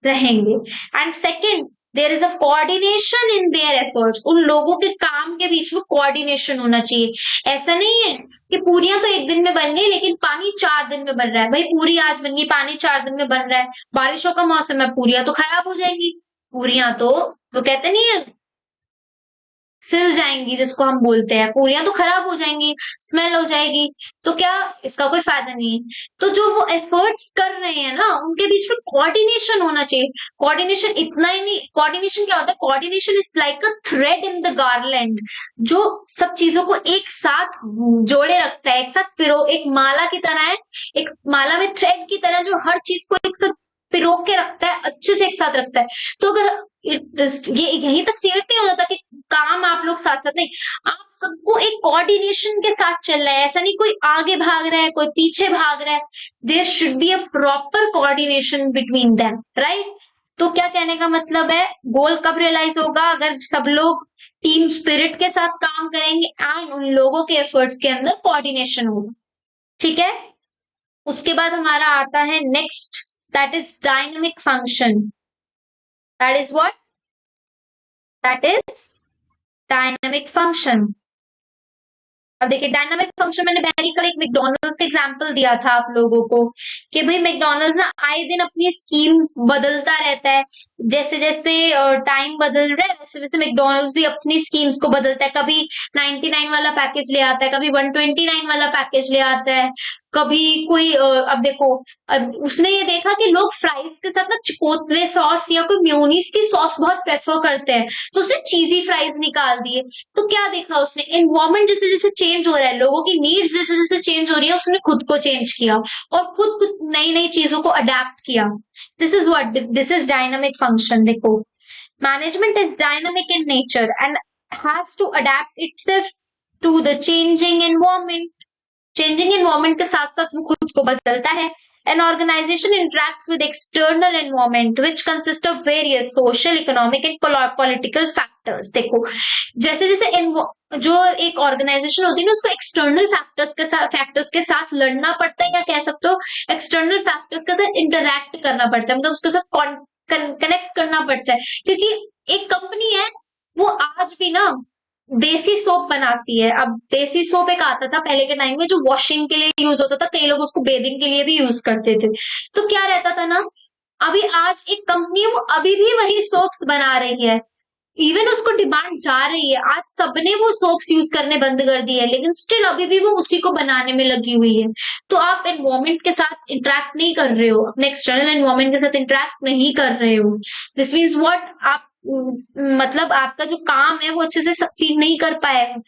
रहेंगे। And second, there is a coordination in their efforts, उन लोगों के काम के बीच में कोऑर्डिनेशन होना चाहिए। ऐसा नहीं है कि पूरियां तो एक दिन में बन गई लेकिन पानी 4 दिन में बन रहा है। भाई पूरी आज बन गई, पानी 4 दिन में बन रहा है, बारिशों का मौसम है, पूरियां तो खराब हो जाएंगी। पूरियां तो वो कहते नहीं है सिल जाएंगी, जिसको हम बोलते हैं, पूरियां तो खराब हो जाएंगी, स्मेल हो जाएगी, तो क्या इसका कोई फायदा नहीं है। तो जो वो एफर्ट्स कर रहे हैं ना, उनके बीच में कोऑर्डिनेशन होना चाहिए। कोऑर्डिनेशन इतना ही नहीं, कोऑर्डिनेशन क्या होता है, coordination is like a thread in the garland, जो सब चीजों को एक साथ जोड़े रखता है, एक साथ पिरो, एक माला की तरह है, एक माला में थ्रेड की तरह जो हर चीज को एक साथ पिरो के रखता है, अच्छे से एक साथ रखता है। तो अगर ये यहीं तक सीमित नहीं हो जाता कि काम आप लोग साथ साथ, नहीं, आप सबको एक कोऑर्डिनेशन के साथ चल रहा है। ऐसा नहीं कोई आगे भाग रहा है कोई पीछे भाग रहा है, there should be a proper coordination between them, right. तो क्या कहने का मतलब है, गोल कब रियलाइज होगा, अगर सब लोग टीम स्पिरिट के साथ काम करेंगे एंड उन लोगों के एफर्ट्स के अंदर कोऑर्डिनेशन होगा। ठीक है, उसके बाद हमारा आता है next, that is dynamic function. That is what? That is dynamic function. अब देखिए डायनामिक फंक्शन, मैंने पहले कल एक मैकडॉनल्ड्स का एग्जांपल दिया था आप लोगों को कि भाई मैकडॉनल्ड्स ना आए दिन अपनी स्कीम्स बदलता रहता है, जैसे जैसे टाइम बदल रहा है वैसे वैसे मैकडॉनल्ड्स भी अपनी स्कीम्स को बदलता है। कभी 99 वाला पैकेज ले आता है, कभी 129 वाला पैकेज ले आता है, कभी कोई अब देखो, अब उसने ये देखा कि लोग फ्राइज के साथ ना चिपोटले सॉस या कोई म्योनीज की सॉस बहुत प्रेफर करते हैं, तो उसने चीजी फ्राइज निकाल दिए। तो क्या देखा उसने, एनवायरमेंट जैसे जैसे चेंज हो रहा है, लोगों की नीड्स जैसे जैसे चेंज हो रही है, उसने खुद को चेंज किया और खुद नई नई चीजों को अडेप्ट किया। This is what, this is dynamic function. देखो management is dynamic in nature and has to adapt itself to the changing environment. Changing environment के साथ साथ वो खुद को बदलता है। An organization interacts with external environment which consists of various social, economic and political factors। देखो जैसे जैसे जो एक ऑर्गेनाइजेशन होती है ना, उसको एक्सटर्नल फैक्टर्स के साथ लड़ना पड़ता है, या कह सकते हो एक्सटर्नल फैक्टर्स के साथ इंटरैक्ट करना पड़ता है, मतलब उसके साथ कनेक्ट करना पड़ता है। क्योंकि एक कंपनी है वो आज भी ना देसी सोप बनाती है। अब देसी सोप एक आता था पहले के टाइम में जो वॉशिंग के लिए यूज होता था, कई लोग उसको बेदिंग के लिए भी यूज करते थे। तो क्या रहता था ना, अभी आज एक कंपनी वो अभी भी वही सोप्स बना रही है, इवन उसको डिमांड जा रही है, आज सबने वो सोप्स यूज करने बंद कर दिए है, लेकिन स्टिल अभी भी वो उसी को बनाने में लगी हुई है। तो आप एनवायरमेंट के साथ इंटरेक्ट नहीं कर रहे हो, अपने एक्सटर्नल एनवायरमेंट के साथ इंटरेक्ट नहीं कर रहे हो। दिस मीन्स व्हाट, आप मतलब आपका जो काम है वो अच्छे से सक्सीड नहीं कर पाएगा।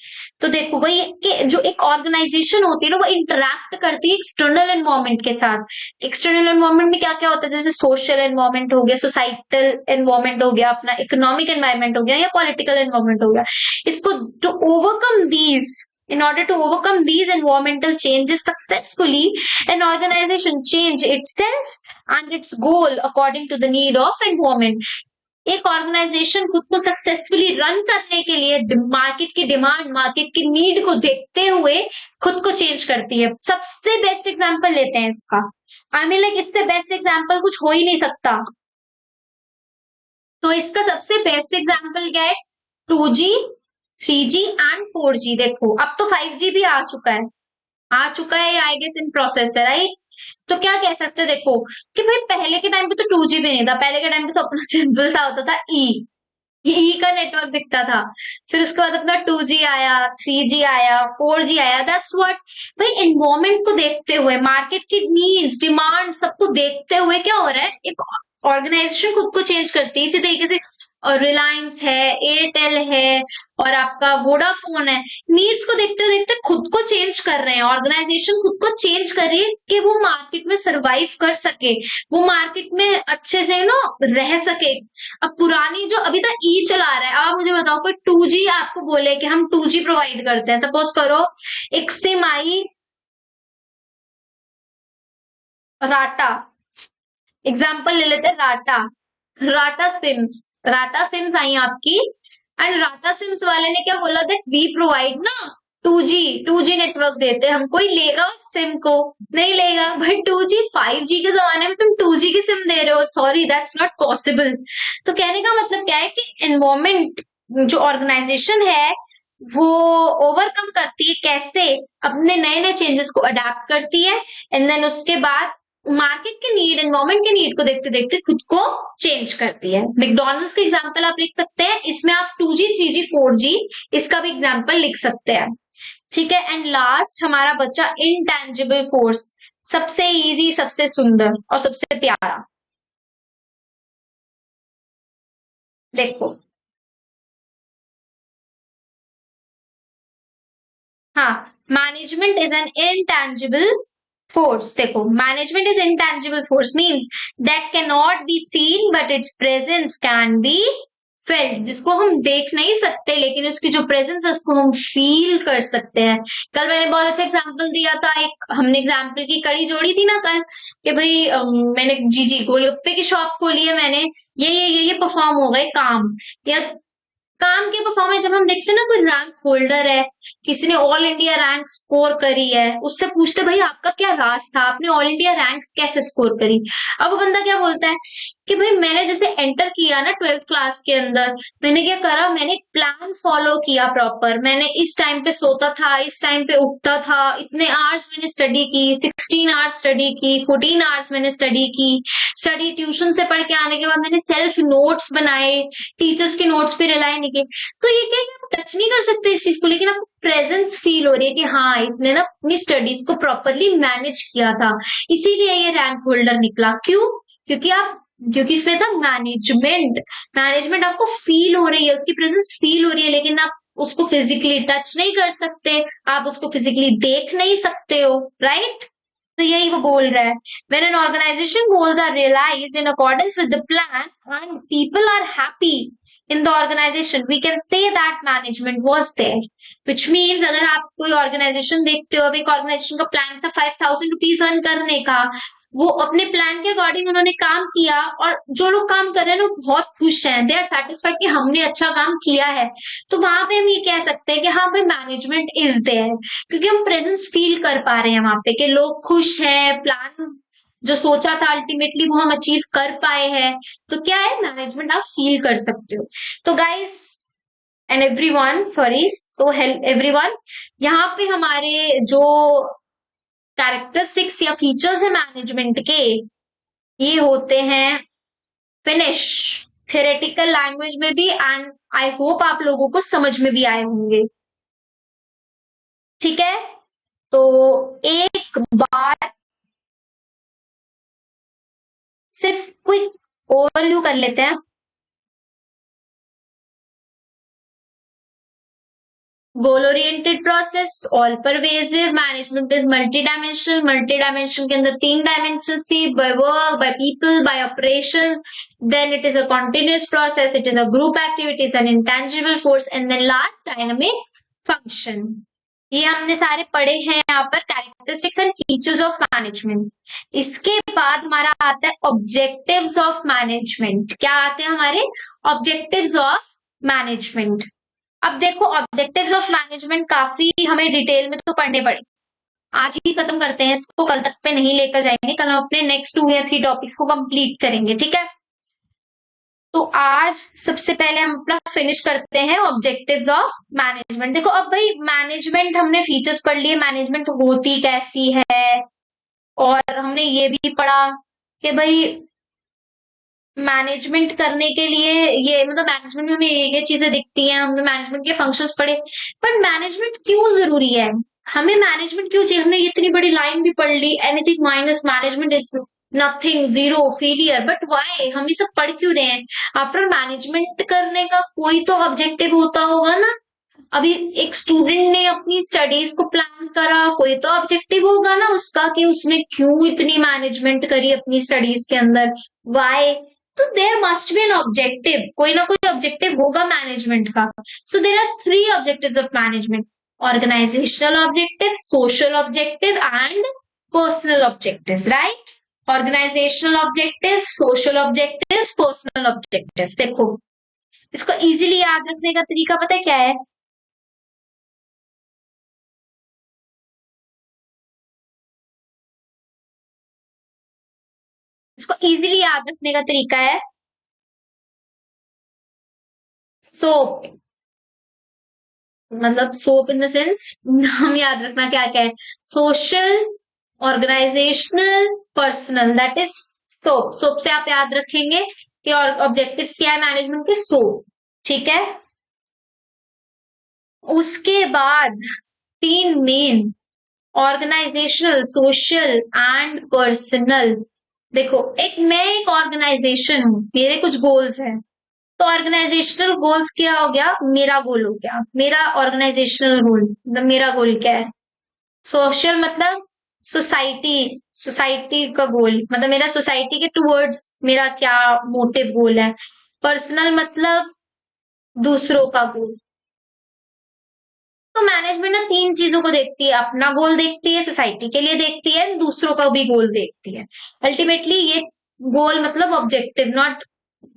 तो देखो भाई कि जो एक ऑर्गेनाइजेशन होती है ना, वो इंटरैक्ट करती है एक्सटर्नल एनवायरमेंट के साथ। एक्सटर्नल एनवायरमेंट में क्या क्या होता है, जैसे सोशल एनवायरमेंट हो गया, सोसाइटल एनवायरमेंट हो गया, अपना इकोनॉमिक एनवायरमेंट हो गया, या पॉलिटिकल एनवायरमेंट हो गया। इसको to overcome these, in order to overcome these environmental changes successfully, an organization change itself and its goal according to the need of environment। एक ऑर्गेनाइजेशन खुद को सक्सेसफुली रन करने के लिए मार्केट की डिमांड, मार्केट की नीड को देखते हुए खुद को चेंज करती है। सबसे बेस्ट एग्जांपल लेते हैं इसका, आई मीन लाइक इससे बेस्ट एग्जांपल कुछ हो ही नहीं सकता। तो इसका सबसे बेस्ट एग्जांपल क्या है, 2G, 3G एंड 4G। देखो अब तो 5G भी आ चुका है, आई गेस इन प्रोसेस है, राइट। तो क्या कह सकते हैं, देखो कि भाई पहले के टाइम पे तो 2G भी नहीं था, पहले के टाइम पे तो अपना सिंपल सा होता था ई का नेटवर्क दिखता था। फिर उसके बाद अपना 2G आया, 3G आया, 4G आया। दैट्स व्हाट, भाई एनवायरमेंट को देखते हुए, मार्केट की नीड्स, डिमांड सबको देखते हुए क्या हो रहा है, एक ऑर्गेनाइजेशन खुद को चेंज करती है। इसी तरीके से रिलायंस है, एयरटेल है और आपका वोडाफोन है, नीड्स को देखते हुए देखते खुद को चेंज कर रहे हैं। ऑर्गेनाइजेशन खुद को चेंज कर रही है कि वो मार्केट में सरवाइव कर सके, वो मार्केट में अच्छे से रह सके। अब पुरानी जो अभी तक ई चला रहा है, आप मुझे बताओ कोई 2G आपको बोले कि हम 2G प्रोवाइड करते हैं, सपोज करो एक सिम आई राटा, एग्जाम्पल ले लेते हैं राटा, राटा सिम्स आई आपकी, एंड राटा सिम्स वाले ने क्या बोला, दैट वी प्रोवाइड ना 2G नेटवर्क देते हैं। हम, कोई लेगा उस सिम को? नहीं लेगा भाई। 2G 5G के जमाने में तुम 2G की सिम दे रहे हो, सॉरी दैट्स नॉट पॉसिबल। तो कहने का मतलब क्या है कि एनवायरमेंट जो ऑर्गेनाइजेशन है वो ओवरकम करती है, कैसे, अपने नए नए चेंजेस को अडेप्ट करती है, एंड देन उसके बाद मार्केट के नीड, एनवायरमेंट के नीड को देखते देखते खुद को चेंज करती है। मैकडॉनल्ड्स का एग्जांपल आप लिख सकते हैं, इसमें आप 2G 3G 4G इसका भी एग्जांपल लिख सकते हैं, ठीक है। एंड लास्ट हमारा बच्चा इंटेंजिबल फोर्स, सबसे इजी, सबसे सुंदर और सबसे प्यारा। देखो हाँ, management is an intangible force। देखो, management is intangible force means that can not be seen but it's presence can be felt, जिसको हम देख नहीं सकते लेकिन उसकी जो प्रेजेंस है उसको हम फील कर सकते हैं। कल मैंने बहुत अच्छा एग्जांपल दिया था, एक हमने एग्जांपल की कड़ी जोड़ी थी ना कल, कि भाई मैंने जी गोलगप्पे की शॉप खोली है, मैंने ये परफॉर्म हो गए काम, या काम के परफॉर्मेंस जब हम देखते हैं ना, कोई रैंक होल्डर है, किसी ने ऑल इंडिया रैंक स्कोर करी है, उससे पूछते भाई आपका क्या राज था, आपने ऑल इंडिया रैंक कैसे स्कोर करी? अब वो बंदा क्या बोलता है कि भाई मैंने जैसे एंटर किया ना 12th क्लास के अंदर, मैंने क्या करा, मैंने एक प्लान फॉलो किया प्रॉपर, मैंने इस टाइम पे सोता था, इस टाइम पे उठता था, इतने आवर्स मैंने स्टडी की, 16 आवर्स स्टडी की, 14 आवर्स मैंने स्टडी की, स्टडी ट्यूशन से पढ़ के आने के बाद मैंने सेल्फ नोट्स बनाए, टीचर्स के नोट्स पे रिलाई नहीं किए। तो ये क्या, आप टच नहीं कर सकते इस चीज को, लेकिन आपको प्रेजेंस फील हो रही है कि हाँ इसने ना अपनी स्टडीज को प्रॉपरली मैनेज किया था, इसीलिए ये रैंक होल्डर निकला। क्यों? क्योंकि इसमें था मैनेजमेंट आपको फील हो रही है, उसकी प्रेजेंस फील हो रही है, लेकिन आप उसको फिजिकली टच नहीं कर सकते, आप उसको फिजिकली देख नहीं सकते हो, राइट? तो यही वो बोल रहा है, when an organization goals are realized in accordance with the plan and people are happy in the organization, we can say that management was there, which means अगर आप कोई ऑर्गेनाइजेशन देखते हो, अब एक ऑर्गेनाइजेशन का प्लान था 5,000 रुपीज अर्न करने का, वो अपने प्लान के अकॉर्डिंग उन्होंने काम किया, और जो लोग काम कर रहे हैं वो बहुत खुश हैं, दे आर सेटिस्फाइड कि हमने अच्छा काम किया है। तो वहां पे हम ये कह सकते हैं कि हाँ भाई मैनेजमेंट इज देयर, क्योंकि हम प्रेजेंस फील कर पा रहे हैं वहां पे कि लोग खुश हैं, प्लान जो सोचा था अल्टीमेटली वो हम अचीव कर पाए हैं। तो क्या है, मैनेजमेंट आप फील कर सकते हो। तो guys and everyone, sorry, so help everyone, यहाँ पे हमारे जो कैरेक्टरिस्टिक्स या फीचर्स है मैनेजमेंट के, ये होते हैं फिनिश, थ्योरेटिकल लैंग्वेज में भी, एंड आई होप आप लोगों को समझ में भी आए होंगे, ठीक है। तो एक बार सिर्फ क्विक ओवरव्यू कर लेते हैं। Goal oriented process, all pervasive, management is multi dimension के अंदर 3 डायमेंशन थी, by work, by people, by operation, then it is a continuous process, it is a group activities, an intangible force, and then last dynamic function. ये हमने सारे पढ़े हैं यहाँ पर, characteristics and features of management. इसके बाद हमारा आता है ऑब्जेक्टिव्स ऑफ मैनेजमेंट। क्या आते हैं हमारे ऑब्जेक्टिव्स ऑफ मैनेजमेंट? अब देखो, ऑब्जेक्टिव्स ऑफ मैनेजमेंट काफी हमें डिटेल में तो पढ़ने पड़े, आज ही खत्म करते हैं इसको, कल तक पे नहीं लेकर जाएंगे, कल हम अपने नेक्स्ट 2 या 3 टॉपिक्स को कंप्लीट करेंगे, ठीक है। तो आज सबसे पहले हम अपना फिनिश करते हैं ऑब्जेक्टिव्स ऑफ मैनेजमेंट। देखो अब भाई मैनेजमेंट हमने फीचर्स पढ़ लिए, मैनेजमेंट होती कैसी है, और हमने ये भी पढ़ा कि भाई मैनेजमेंट करने के लिए ये मतलब मैनेजमेंट में हमें ये चीजें दिखती हैं, हमने मैनेजमेंट के फंक्शंस पढ़े। बट मैनेजमेंट क्यों जरूरी है, हमें मैनेजमेंट क्यों चाहिए? हमने इतनी बड़ी लाइन भी पढ़ ली, anything minus management is nothing, zero, failure. But why हम ये सब पढ़ क्यों रहे हैं? आफ्टर मैनेजमेंट करने का कोई तो ऑब्जेक्टिव होता होगा ना। अभी एक स्टूडेंट ने अपनी स्टडीज को प्लान करा, कोई तो ऑब्जेक्टिव होगा ना उसका कि उसने क्यों इतनी मैनेजमेंट करी अपनी स्टडीज के अंदर, वाई। तो there must be an objective, कोई ना कोई ऑब्जेक्टिव होगा मैनेजमेंट का। So there are three objectives of management: organisational objective, social objective and personal objectives, right? Organisational objective, social objectives, personal objectives. देखो, इसको इजीली याद रखने का तरीका पता है क्या है? इसको इजीली याद रखने का तरीका है सोप, मतलब सोप इन द सेंस नाम याद रखना क्या क्या है: social, organisational, personal, that is SOP. SOP से आप याद रखेंगे कि और ऑब्जेक्टिव्स क्या है मैनेजमेंट के, सोप। ठीक है, उसके बाद तीन main: organisational, social and personal. देखो, मैं एक ऑर्गेनाइजेशन हूं, मेरे कुछ गोल्स हैं। तो ऑर्गेनाइजेशनल गोल्स क्या हो गया? मेरा गोल हो गया, मेरा ऑर्गेनाइजेशनल गोल मतलब मेरा गोल क्या है। सोशल मतलब सोसाइटी, सोसाइटी का गोल मतलब मेरा सोसाइटी के टुवर्ड्स मेरा क्या मोटिव गोल है। पर्सनल मतलब दूसरों का गोल। तो मैनेजमेंट ना तीन चीजों को देखती है: अपना गोल देखती है, सोसाइटी के लिए देखती है, दूसरों का भी गोल देखती है। अल्टीमेटली ये गोल मतलब objective, not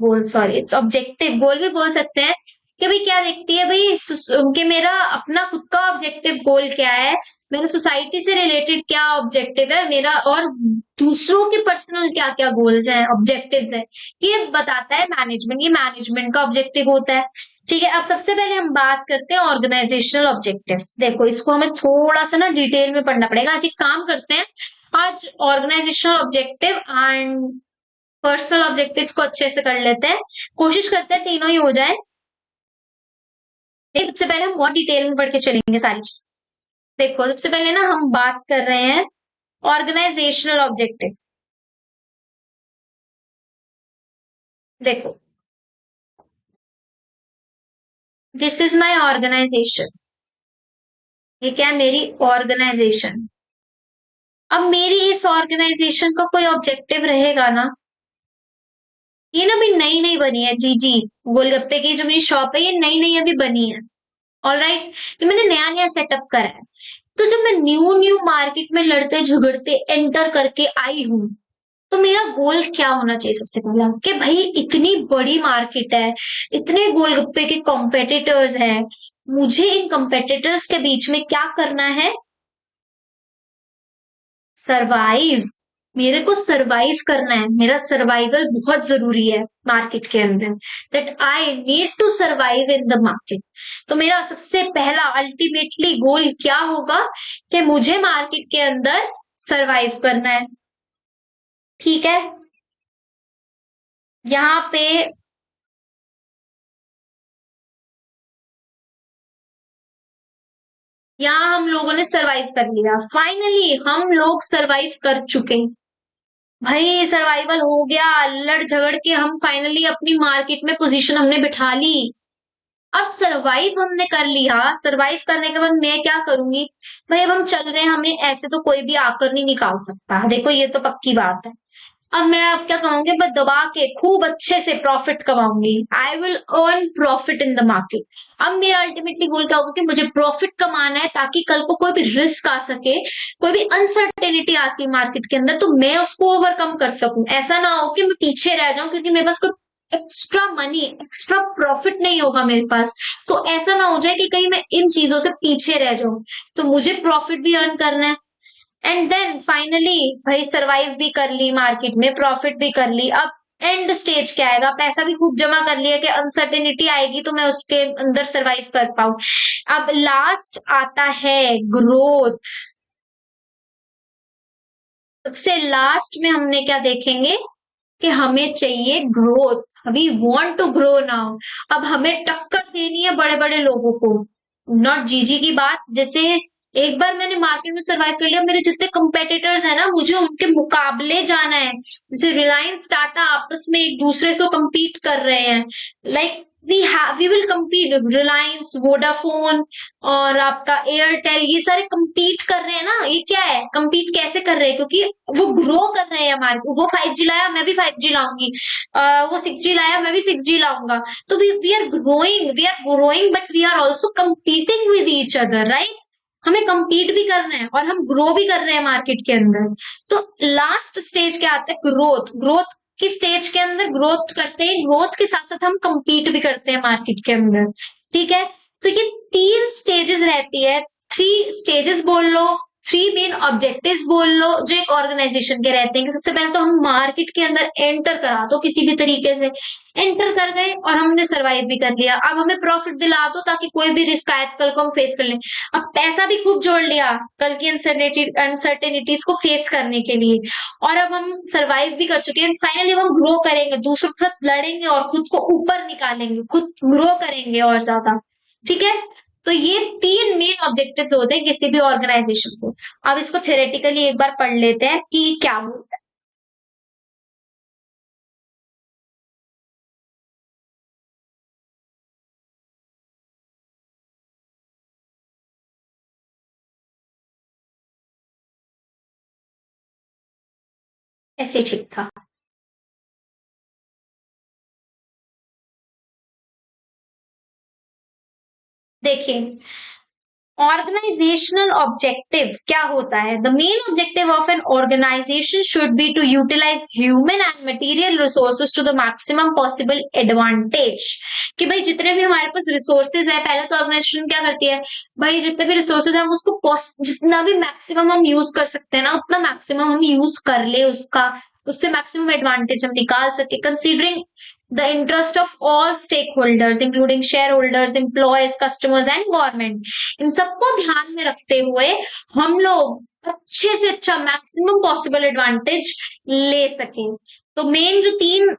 goal, sorry, it's objective, goal भी बोल सकते हैं। कि भाई क्या देखती है भाई कि मेरा अपना खुद का ऑब्जेक्टिव गोल क्या है, मेरा सोसाइटी से रिलेटेड क्या ऑब्जेक्टिव है मेरा, और दूसरों के पर्सनल क्या क्या गोल्स हैं, ऑब्जेक्टिव्स हैं। ये बताता है मैनेजमेंट, ये मैनेजमेंट का ऑब्जेक्टिव होता है। ठीक है, अब सबसे पहले हम बात करते हैं ऑर्गेनाइजेशनल ऑब्जेक्टिव्स। देखो, इसको हमें थोड़ा सा ना डिटेल में पढ़ना पड़ेगा। आज एक काम करते हैं, आज organisational objective and personal objectives को अच्छे से कर लेते हैं, कोशिश करते हैं तीनों ही हो जाए। लेकिन सबसे पहले हम बहुत डिटेल में पढ़ के चलेंगे सारी चीज। देखो, सबसे पहले ना हम बात कर रहे हैं ऑर्गेनाइजेशनल ऑब्जेक्टिव। देखो, दिस इज माय ऑर्गेनाइजेशन, ये क्या है? मेरी ऑर्गेनाइजेशन। अब मेरी इस ऑर्गेनाइजेशन का कोई ऑब्जेक्टिव रहेगा ना। ये ना अभी नई नई बनी है, जी जी, गोलगप्पे की जो मेरी शॉप है ये नई नई अभी बनी है। ऑलराइट, तो मैंने नया नया सेटअप करा है। तो जब मैं न्यू न्यू मार्केट में लड़ते झगड़ते एंटर करके आई हूं, तो मेरा गोल क्या होना चाहिए? सबसे पहला कि भाई इतनी बड़ी मार्केट है, इतने गोलगप्पे के कॉम्पिटिटर्स हैं, मुझे इन कॉम्पिटिटर्स के बीच में क्या करना है? सरवाइव। मेरे को सरवाइव करना है, मेरा सर्वाइवल बहुत जरूरी है मार्केट के अंदर, that I need to survive in the market. तो मेरा सबसे पहला अल्टीमेटली गोल क्या होगा? कि मुझे मार्केट के अंदर सरवाइव करना है। ठीक है, यहाँ पे यहाँ हम लोगों ने सरवाइव कर लिया, फाइनली हम लोग सरवाइव कर चुके। भाई सर्वाइवल हो गया, लड़ झगड़ के हम फाइनली अपनी मार्केट में पोजीशन हमने बिठा ली। अब सरवाइव हमने कर लिया, सरवाइव करने के बाद मैं क्या करूंगी? भाई अब हम चल रहे हैं, हमें ऐसे तो कोई भी आकर नहीं निकाल सकता, देखो ये तो पक्की बात है। अब मैं अब क्या करूंगी? मैं दबा के खूब अच्छे से प्रॉफिट कमाऊंगी, I will earn profit in the market. अब मेरा अल्टीमेटली गोल क्या होगा? कि मुझे प्रॉफिट कमाना है, ताकि कल को कोई भी रिस्क आ सके, कोई भी अनसर्टेनिटी आती है मार्केट के अंदर, तो मैं उसको ओवरकम कर सकूं। ऐसा ना हो कि मैं पीछे रह जाऊं क्योंकि मेरे पास कोई एक्स्ट्रा मनी, एक्स्ट्रा प्रॉफिट नहीं होगा मेरे पास। तो ऐसा ना हो जाए कि कहीं मैं इन चीजों से पीछे रह जाऊं। तो मुझे प्रॉफिट भी अर्न करना है, एंड देन फाइनली भाई सरवाइव भी कर ली मार्केट में, प्रॉफिट भी कर ली। अब एंड स्टेज क्या आएगा? पैसा भी खूब जमा कर लिया कि अनसर्टेनिटी आएगी तो मैं उसके अंदर सरवाइव कर पाऊं। अब लास्ट आता है ग्रोथ। सबसे लास्ट में हमने क्या देखेंगे कि हमें चाहिए growth, we want to grow now. अब हमें टक्कर देनी है बड़े बड़े लोगों को, नॉट जीजी की बात। जैसे एक बार मैंने मार्केट में सर्वाइव कर लिया, मेरे जितने कंपेटिटर्स है ना, मुझे उनके मुकाबले जाना है। जैसे रिलायंस टाटा आपस में एक दूसरे से compete कर रहे हैं, like we will compete, Reliance, Vodafone और आपका एयरटेल, ये सारे compete कर रहे हैं ना। ये क्या है, compete कैसे कर रहे हैं? क्योंकि वो ग्रो कर रहे हैं मार्केट। वो 5G लाया, मैं भी 5G लाऊंगी। वो 6G लाया, मैं भी 6G लाऊंगा। तो we are growing but we are also competing with each other, right? हमें compete भी करना है और हम ग्रो भी कर रहे हैं मार्केट के अंदर। तो लास्ट स्टेज क्या आता है, ग्रोथ। ग्रोथ की स्टेज के अंदर ग्रोथ करते हैं, ग्रोथ के साथ साथ हम compete भी करते हैं मार्केट के अंदर, ठीक है? तो ये 3 स्टेजेस रहती है, 3 स्टेजेस बोल लो, 3 मेन ऑब्जेक्टिव्स बोल लो, जो एक ऑर्गेनाइजेशन के रहते हैं। कि सबसे पहले तो हम मार्केट के अंदर एंटर करा दो, किसी भी तरीके से एंटर कर गए और हमने सर्वाइव भी कर लिया। अब हमें प्रॉफिट दिला दो ताकि कोई भी रिस्क आए तो कल को हम फेस कर लें। अब पैसा भी खूब जोड़ लिया कल की अनसर्टेनिटीज को फेस करने के लिए, और अब हम सर्वाइव भी कर चुके हैं। फाइनली हम ग्रो करेंगे, दूसरों के साथ लड़ेंगे और खुद को ऊपर निकालेंगे, खुद ग्रो करेंगे और ज्यादा, ठीक है? तो ये 3 मेन ऑब्जेक्टिव्स होते हैं किसी भी ऑर्गेनाइजेशन को। अब इसको थ्योरेटिकली एक बार पढ़ लेते हैं कि क्या होता है। ऐसे ठीक था। देखिए, ऑर्गेनाइजेशनल ऑब्जेक्टिव क्या होता है? The main objective of an organisation should be to utilise human and material resources to the maximum possible advantage. कि भाई जितने भी हमारे पास रिसोर्सेज है, पहले तो ऑर्गेनाइजेशन क्या करती है, भाई जितने भी रिसोर्सेज है हम उसको जितना भी मैक्सिमम हम यूज कर सकते हैं ना, उतना मैक्सिमम हम यूज कर ले उसका, उससे मैक्सिमम एडवांटेज हम निकाल सके, considering the interest of all stakeholders including shareholders, employees, customers and government। इन सबको ध्यान में रखते हुए हम लोग अच्छे से अच्छा मैक्सिमम पॉसिबल एडवांटेज ले सकें। तो मेन जो 3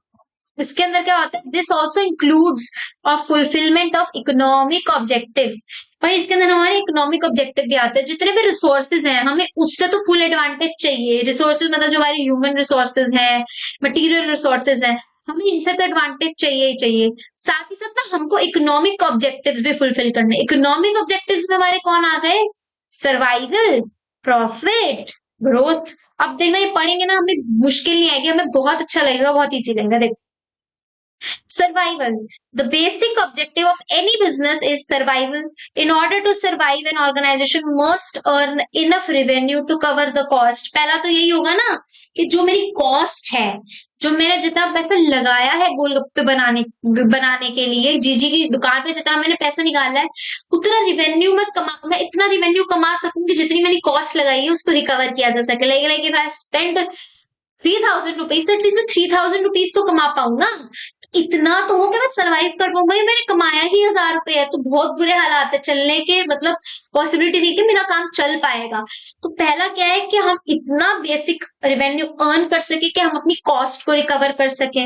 इसके अंदर क्या होता है, this also includes of fulfilment of economic objectives. भाई इसके अंदर हमारे इकोनॉमिक ऑब्जेक्टिव भी आते हैं। जितने भी रिसोर्सेज हैं हमें उससे तो फुल एडवांटेज चाहिए। रिसोर्सेज मतलब जो हमारे ह्यूमन रिसोर्सेज है, मटेरियल रिसोर्सेज है, हमें इनसे तो एडवांटेज चाहिए ही चाहिए। साथ ही साथ ना हमको इकोनॉमिक ऑब्जेक्टिव्स भी फुलफिल करने। इकोनॉमिक ऑब्जेक्टिव्स में हमारे कौन आ गए, सर्वाइवल, प्रॉफिट, ग्रोथ। अब देखना ये पढ़ेंगे ना, हमें मुश्किल नहीं आएगी, हमें बहुत अच्छा लगेगा, बहुत ईजी लगेगा। देखो, survival. The basic objective of any business is survival. In order to survive, an organization must earn enough revenue to cover the cost. पहला तो यही होगा ना कि जो मेरी कॉस्ट है, जो मैंने जितना पैसा लगाया है गोलगप्पे बनाने के लिए, जीजी की दुकान पे जितना मैंने पैसा निकाला है, उतना रिवेन्यू मैं इतना रिवेन्यू कमा सकूं कि जितनी मैंने कॉस्ट लगाई है उसको रिकवर किया जा सके। Like if I spend 3000 rupees, तो एटलीस्ट मैं 3000 रुपीज तो कमा पाऊं ना। इतना तो हो कि मैं सरवाइव कर पाऊं। भाई मैंने कमाया ही 1000 रुपए है, तो बहुत बुरे हालात है, चलने के मतलब पॉसिबिलिटी नहीं कि मेरा काम चल पाएगा। तो पहला क्या है कि हम इतना बेसिक रेवेन्यू अर्न कर सके कि हम अपनी कॉस्ट को रिकवर कर सकें।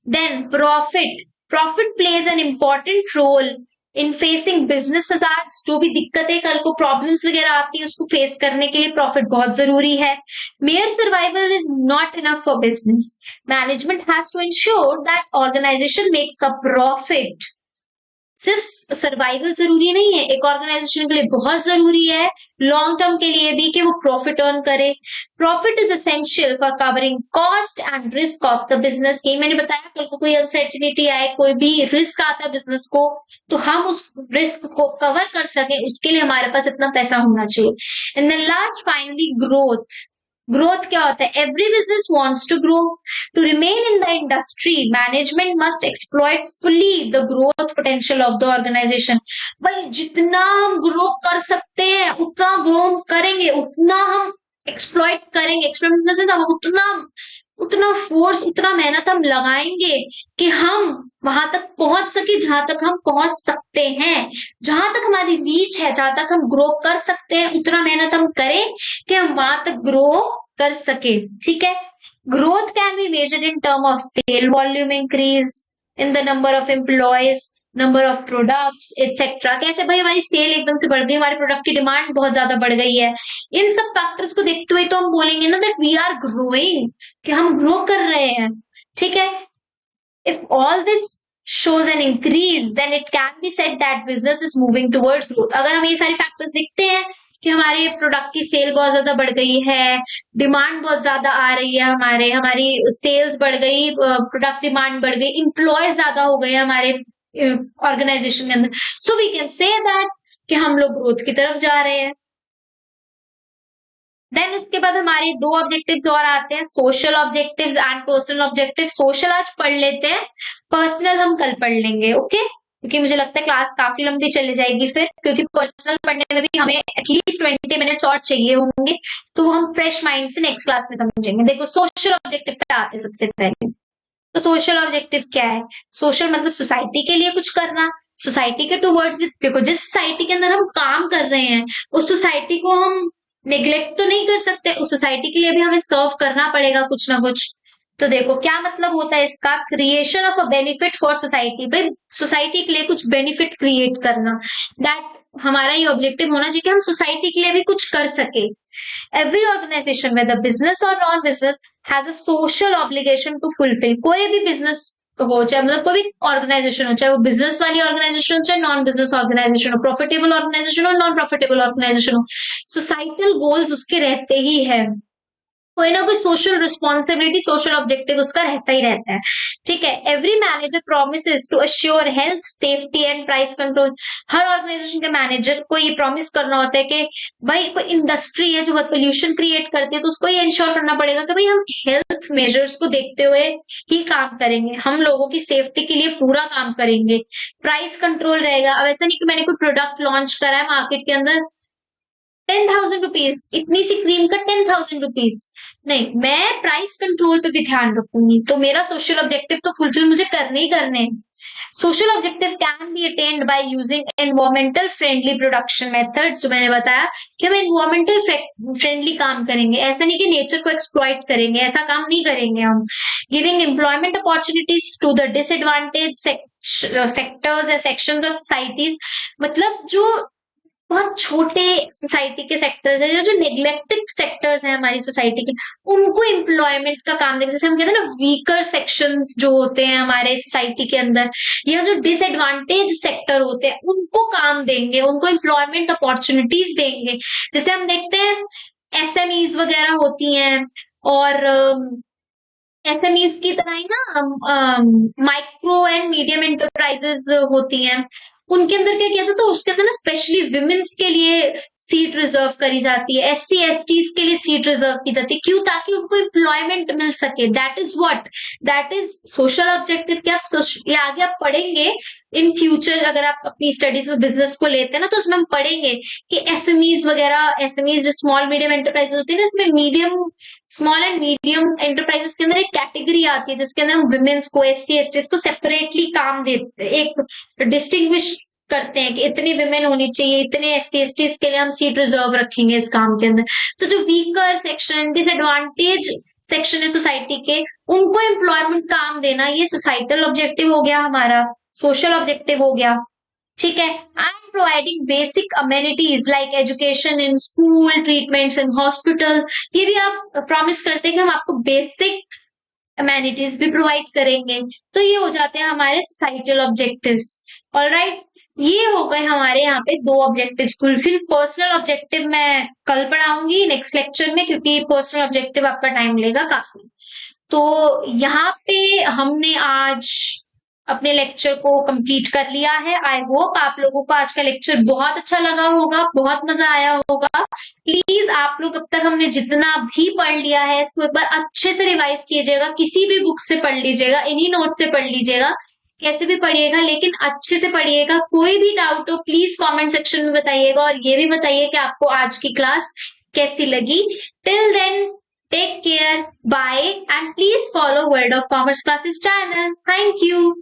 Then profit plays an important role in facing business hazards. जो भी दिक्कतें कल को प्रॉब्लम्स वगैरह आती है उसको फेस करने के लिए प्रॉफिट बहुत जरूरी है। Mere survival is not enough for business, management has to ensure that organisation makes a profit. सिर्फ सर्वाइवल जरूरी नहीं है, एक ऑर्गेनाइजेशन के लिए बहुत जरूरी है लॉन्ग टर्म के लिए भी कि वो प्रॉफिट अर्न करे। Profit is essential for covering cost and risk of the business. ये मैंने बताया, कल को कोई अनसर्टिनिटी आए, कोई भी रिस्क आता है बिजनेस को, तो हम उस रिस्क को कवर कर सके, उसके लिए हमारे पास इतना पैसा होना चाहिए। And then last finally growth. Growth क्या होता है, every business wants to grow. To remain in the industry, management must exploit fully the growth potential of the organisation. भाई जितना हम ग्रो कर सकते हैं उतना ग्रो करेंगे, उतना हम एक्सप्लॉइट करेंगे। एक्सप्लॉइट हम उतना फोर्स, उतना मेहनत हम लगाएंगे कि हम वहां तक पहुंच सके जहां तक हम पहुंच सकते हैं, जहां तक हमारी रीच है, जहां तक हम ग्रो कर सकते हैं, उतना मेहनत हम करें कि हम वहां तक ग्रो कर सके, ठीक है। Growth can be measured in term of sale volume increase in the number of employees, number of products etcetera. कैसे भाई, हमारी सेल एकदम से बढ़ गई, हमारे प्रोडक्ट की डिमांड बहुत ज्यादा बढ़ गई है। इन सब फैक्टर्स को देखते हुए तो हम बोलेंगे ना दैट वी आर ग्रोइंग, कि हम ग्रो कर रहे हैं, ठीक है। If all this shows an increase, then it can be said that business is moving towards growth. अगर हम ये सारे फैक्टर्स देखते हैं कि हमारे प्रोडक्ट की सेल बहुत ज्यादा बढ़ गई है, डिमांड बहुत ज्यादा आ रही है, हमारी सेल्स बढ़ गई, प्रोडक्ट डिमांड बढ़ गई, एम्प्लॉयज ज्यादा हो गए हमारे ऑर्गेनाइजेशन के अंदर, so we can say that कि हम लोग ग्रोथ की तरफ जा रहे हैं। देन उसके बाद हमारे दो ऑब्जेक्टिव्स और आते हैं, social objectives and personal objectives. Social आज पढ़ लेते हैं, पर्सनल हम कल पढ़ लेंगे, ओके। क्योंकि मुझे लगता है क्लास काफी लंबी चली जाएगी फिर, क्योंकि पर्सनल पढ़ने में भी हमें एटलीस्ट 20 मिनट्स और चाहिए होंगे, तो हम फ्रेश माइंड से नेक्स्ट क्लास में समझेंगे। देखो सोशल ऑब्जेक्टिव पे आते हैं सबसे पहले। तो सोशल ऑब्जेक्टिव क्या है? सोशल मतलब सोसाइटी के लिए कुछ करना, सोसाइटी के टूवर्ड्स भी। देखो जिस सोसाइटी के अंदर हम काम कर रहे हैं उस सोसाइटी को हम नेग्लेक्ट तो नहीं कर सकते, उस सोसाइटी के लिए भी हमें सर्व करना पड़ेगा कुछ ना कुछ। तो देखो क्या मतलब होता है इसका, creation of a benefit for society. भाई सोसाइटी के लिए कुछ बेनिफिट क्रिएट करना, दैट हमारा ये ऑब्जेक्टिव होना चाहिए कि हम सोसाइटी के लिए भी कुछ कर सके। एवरी ऑर्गेनाइजेशन वेदर बिजनेस और non business has a social obligation to fulfil. कोई भी बिजनेस हो, चाहे मतलब कोई भी ऑर्गेनाइजेशन हो, चाहे वो बिजनेस वाली ऑर्गेनाइजेशन हो, चाहे नॉन बिजनेस ऑर्गेनाइजेशन हो, प्रॉफिटेबल ऑर्गेनाइजेशन हो, नॉन प्रॉफिटेबल ऑर्गेनाइजेशन हो, सोसाइटल गोल्स उसके रहते ही है। कोई ना कोई सोशल रिस्पॉन्सिबिलिटी, सोशल ऑब्जेक्टिव उसका रहता ही रहता है, ठीक है। Every manager promises to assure health, safety and price control. हर ऑर्गेनाइजेशन के मैनेजर को ये प्रॉमिस करना होता है कि भाई कोई इंडस्ट्री है जो बहुत पोल्यूशन क्रिएट करती है, तो उसको ये इंश्योर करना पड़ेगा कि भाई हम हेल्थ मेजर्स को देखते हुए ही काम करेंगे, हम लोगों की सेफ्टी के लिए पूरा काम करेंगे। प्राइस कंट्रोल रहेगा। अब ऐसा नहीं कि मैंने कोई प्रोडक्ट लॉन्च करा है मार्केट के अंदर, 10,000 रुपीज, इतनी सी क्रीम का 10,000 रुपीज, नहीं, मैं प्राइस कंट्रोल पे भी ध्यान रखूंगी। तो मेरा सोशल ऑब्जेक्टिव तो फुलफिल मुझे करने ही करने। Social objective can be attend by using environmental friendly production methods. जो मैंने बताया कि हम एनवायरमेंटल फ्रेंडली काम करेंगे, ऐसा नहीं कि नेचर को एक्सप्लॉइट करेंगे, ऐसा काम नहीं करेंगे हम। Giving employment opportunities to the disadvantage sectors या सेक्शंस ऑफ सोसाइटीज। मतलब जो बहुत छोटे सोसाइटी के सेक्टर्स हैं, जो नेग्लेक्टेड सेक्टर्स हैं हमारी सोसाइटी के, उनको एम्प्लॉयमेंट का काम देंगे। जैसे हम कहते हैं ना वीकर सेक्शंस जो होते हैं हमारे सोसाइटी के अंदर, या जो डिसएडवांटेज सेक्टर होते हैं, उनको काम देंगे, उनको एम्प्लॉयमेंट अपॉर्चुनिटीज देंगे। जैसे हम देखते हैं एसएमईज वगैरह होती हैं, और एसएमईज की तरह ही ना माइक्रो एंड मीडियम एंटरप्राइजेस होती हैं, उनके अंदर क्या किया जाता है, उसके अंदर ना स्पेशली विमेन्स के लिए सीट रिजर्व करी जाती है, SC STs के लिए सीट रिजर्व की जाती है। क्यों? ताकि उनको एम्प्लॉयमेंट मिल सके। That is what, that is social objective. क्या ये आगे आप पढ़ेंगे इन फ्यूचर, अगर आप अपनी स्टडीज में बिजनेस को लेते हैं ना, तो उसमें हम पढ़ेंगे कि एसएमईज वगैरह, एसएमईज जो स्मॉल मीडियम एंटरप्राइजेस होती है ना, इसमें medium, small and medium enterprises के अंदर एक कैटेगरी आती है जिसके अंदर हम विमेन्स को, SC STs को सेपरेटली काम देते हैं, एक डिस्टिंग्विश करते हैं कि इतनी विमेन होनी चाहिए, इतने SC STs के लिए हम सीट रिजर्व रखेंगे इस काम के अंदर। तो जो वीकर सेक्शन, डिसएडवांटेज सेक्शन है सोसाइटी के, उनको एम्प्लॉयमेंट काम देना, ये सोसाइटल ऑब्जेक्टिव हो गया हमारा, सोशल ऑब्जेक्टिव हो गया, ठीक है। And providing basic amenities like education in school, treatments in hospital. ये भी आप प्रॉमिस करते हैं कि हम आपको बेसिक अमेनिटीज भी प्रोवाइड करेंगे। तो ये हो जाते हैं हमारे सोसाइटल ऑब्जेक्टिव्स। ऑलराइट, ये हो गए हमारे यहाँ पे दो ऑब्जेक्टिव फुलफिल। पर्सनल ऑब्जेक्टिव मैं कल पढ़ाऊंगी नेक्स्ट लेक्चर में, क्योंकि पर्सनल ऑब्जेक्टिव आपका टाइम लेगा काफी। तो यहाँ पे हमने आज अपने लेक्चर को कंप्लीट कर लिया है। आई होप आप लोगों को आज का लेक्चर बहुत अच्छा लगा होगा, बहुत मजा आया होगा। प्लीज आप लोग अब तक हमने जितना भी पढ़ लिया है इसको एक बार अच्छे से रिवाइज कीजिएगा, किसी भी बुक से पढ़ लीजिएगा, इन्हीं नोट से पढ़ लीजिएगा, कैसे भी पढ़िएगा, लेकिन अच्छे से पढ़िएगा। कोई भी डाउट हो प्लीज कमेंट सेक्शन में बताइएगा, और ये भी बताइए कि आपको आज की क्लास कैसी लगी। Till then take care, bye, and please follow world of commerce classes channel. Thank you.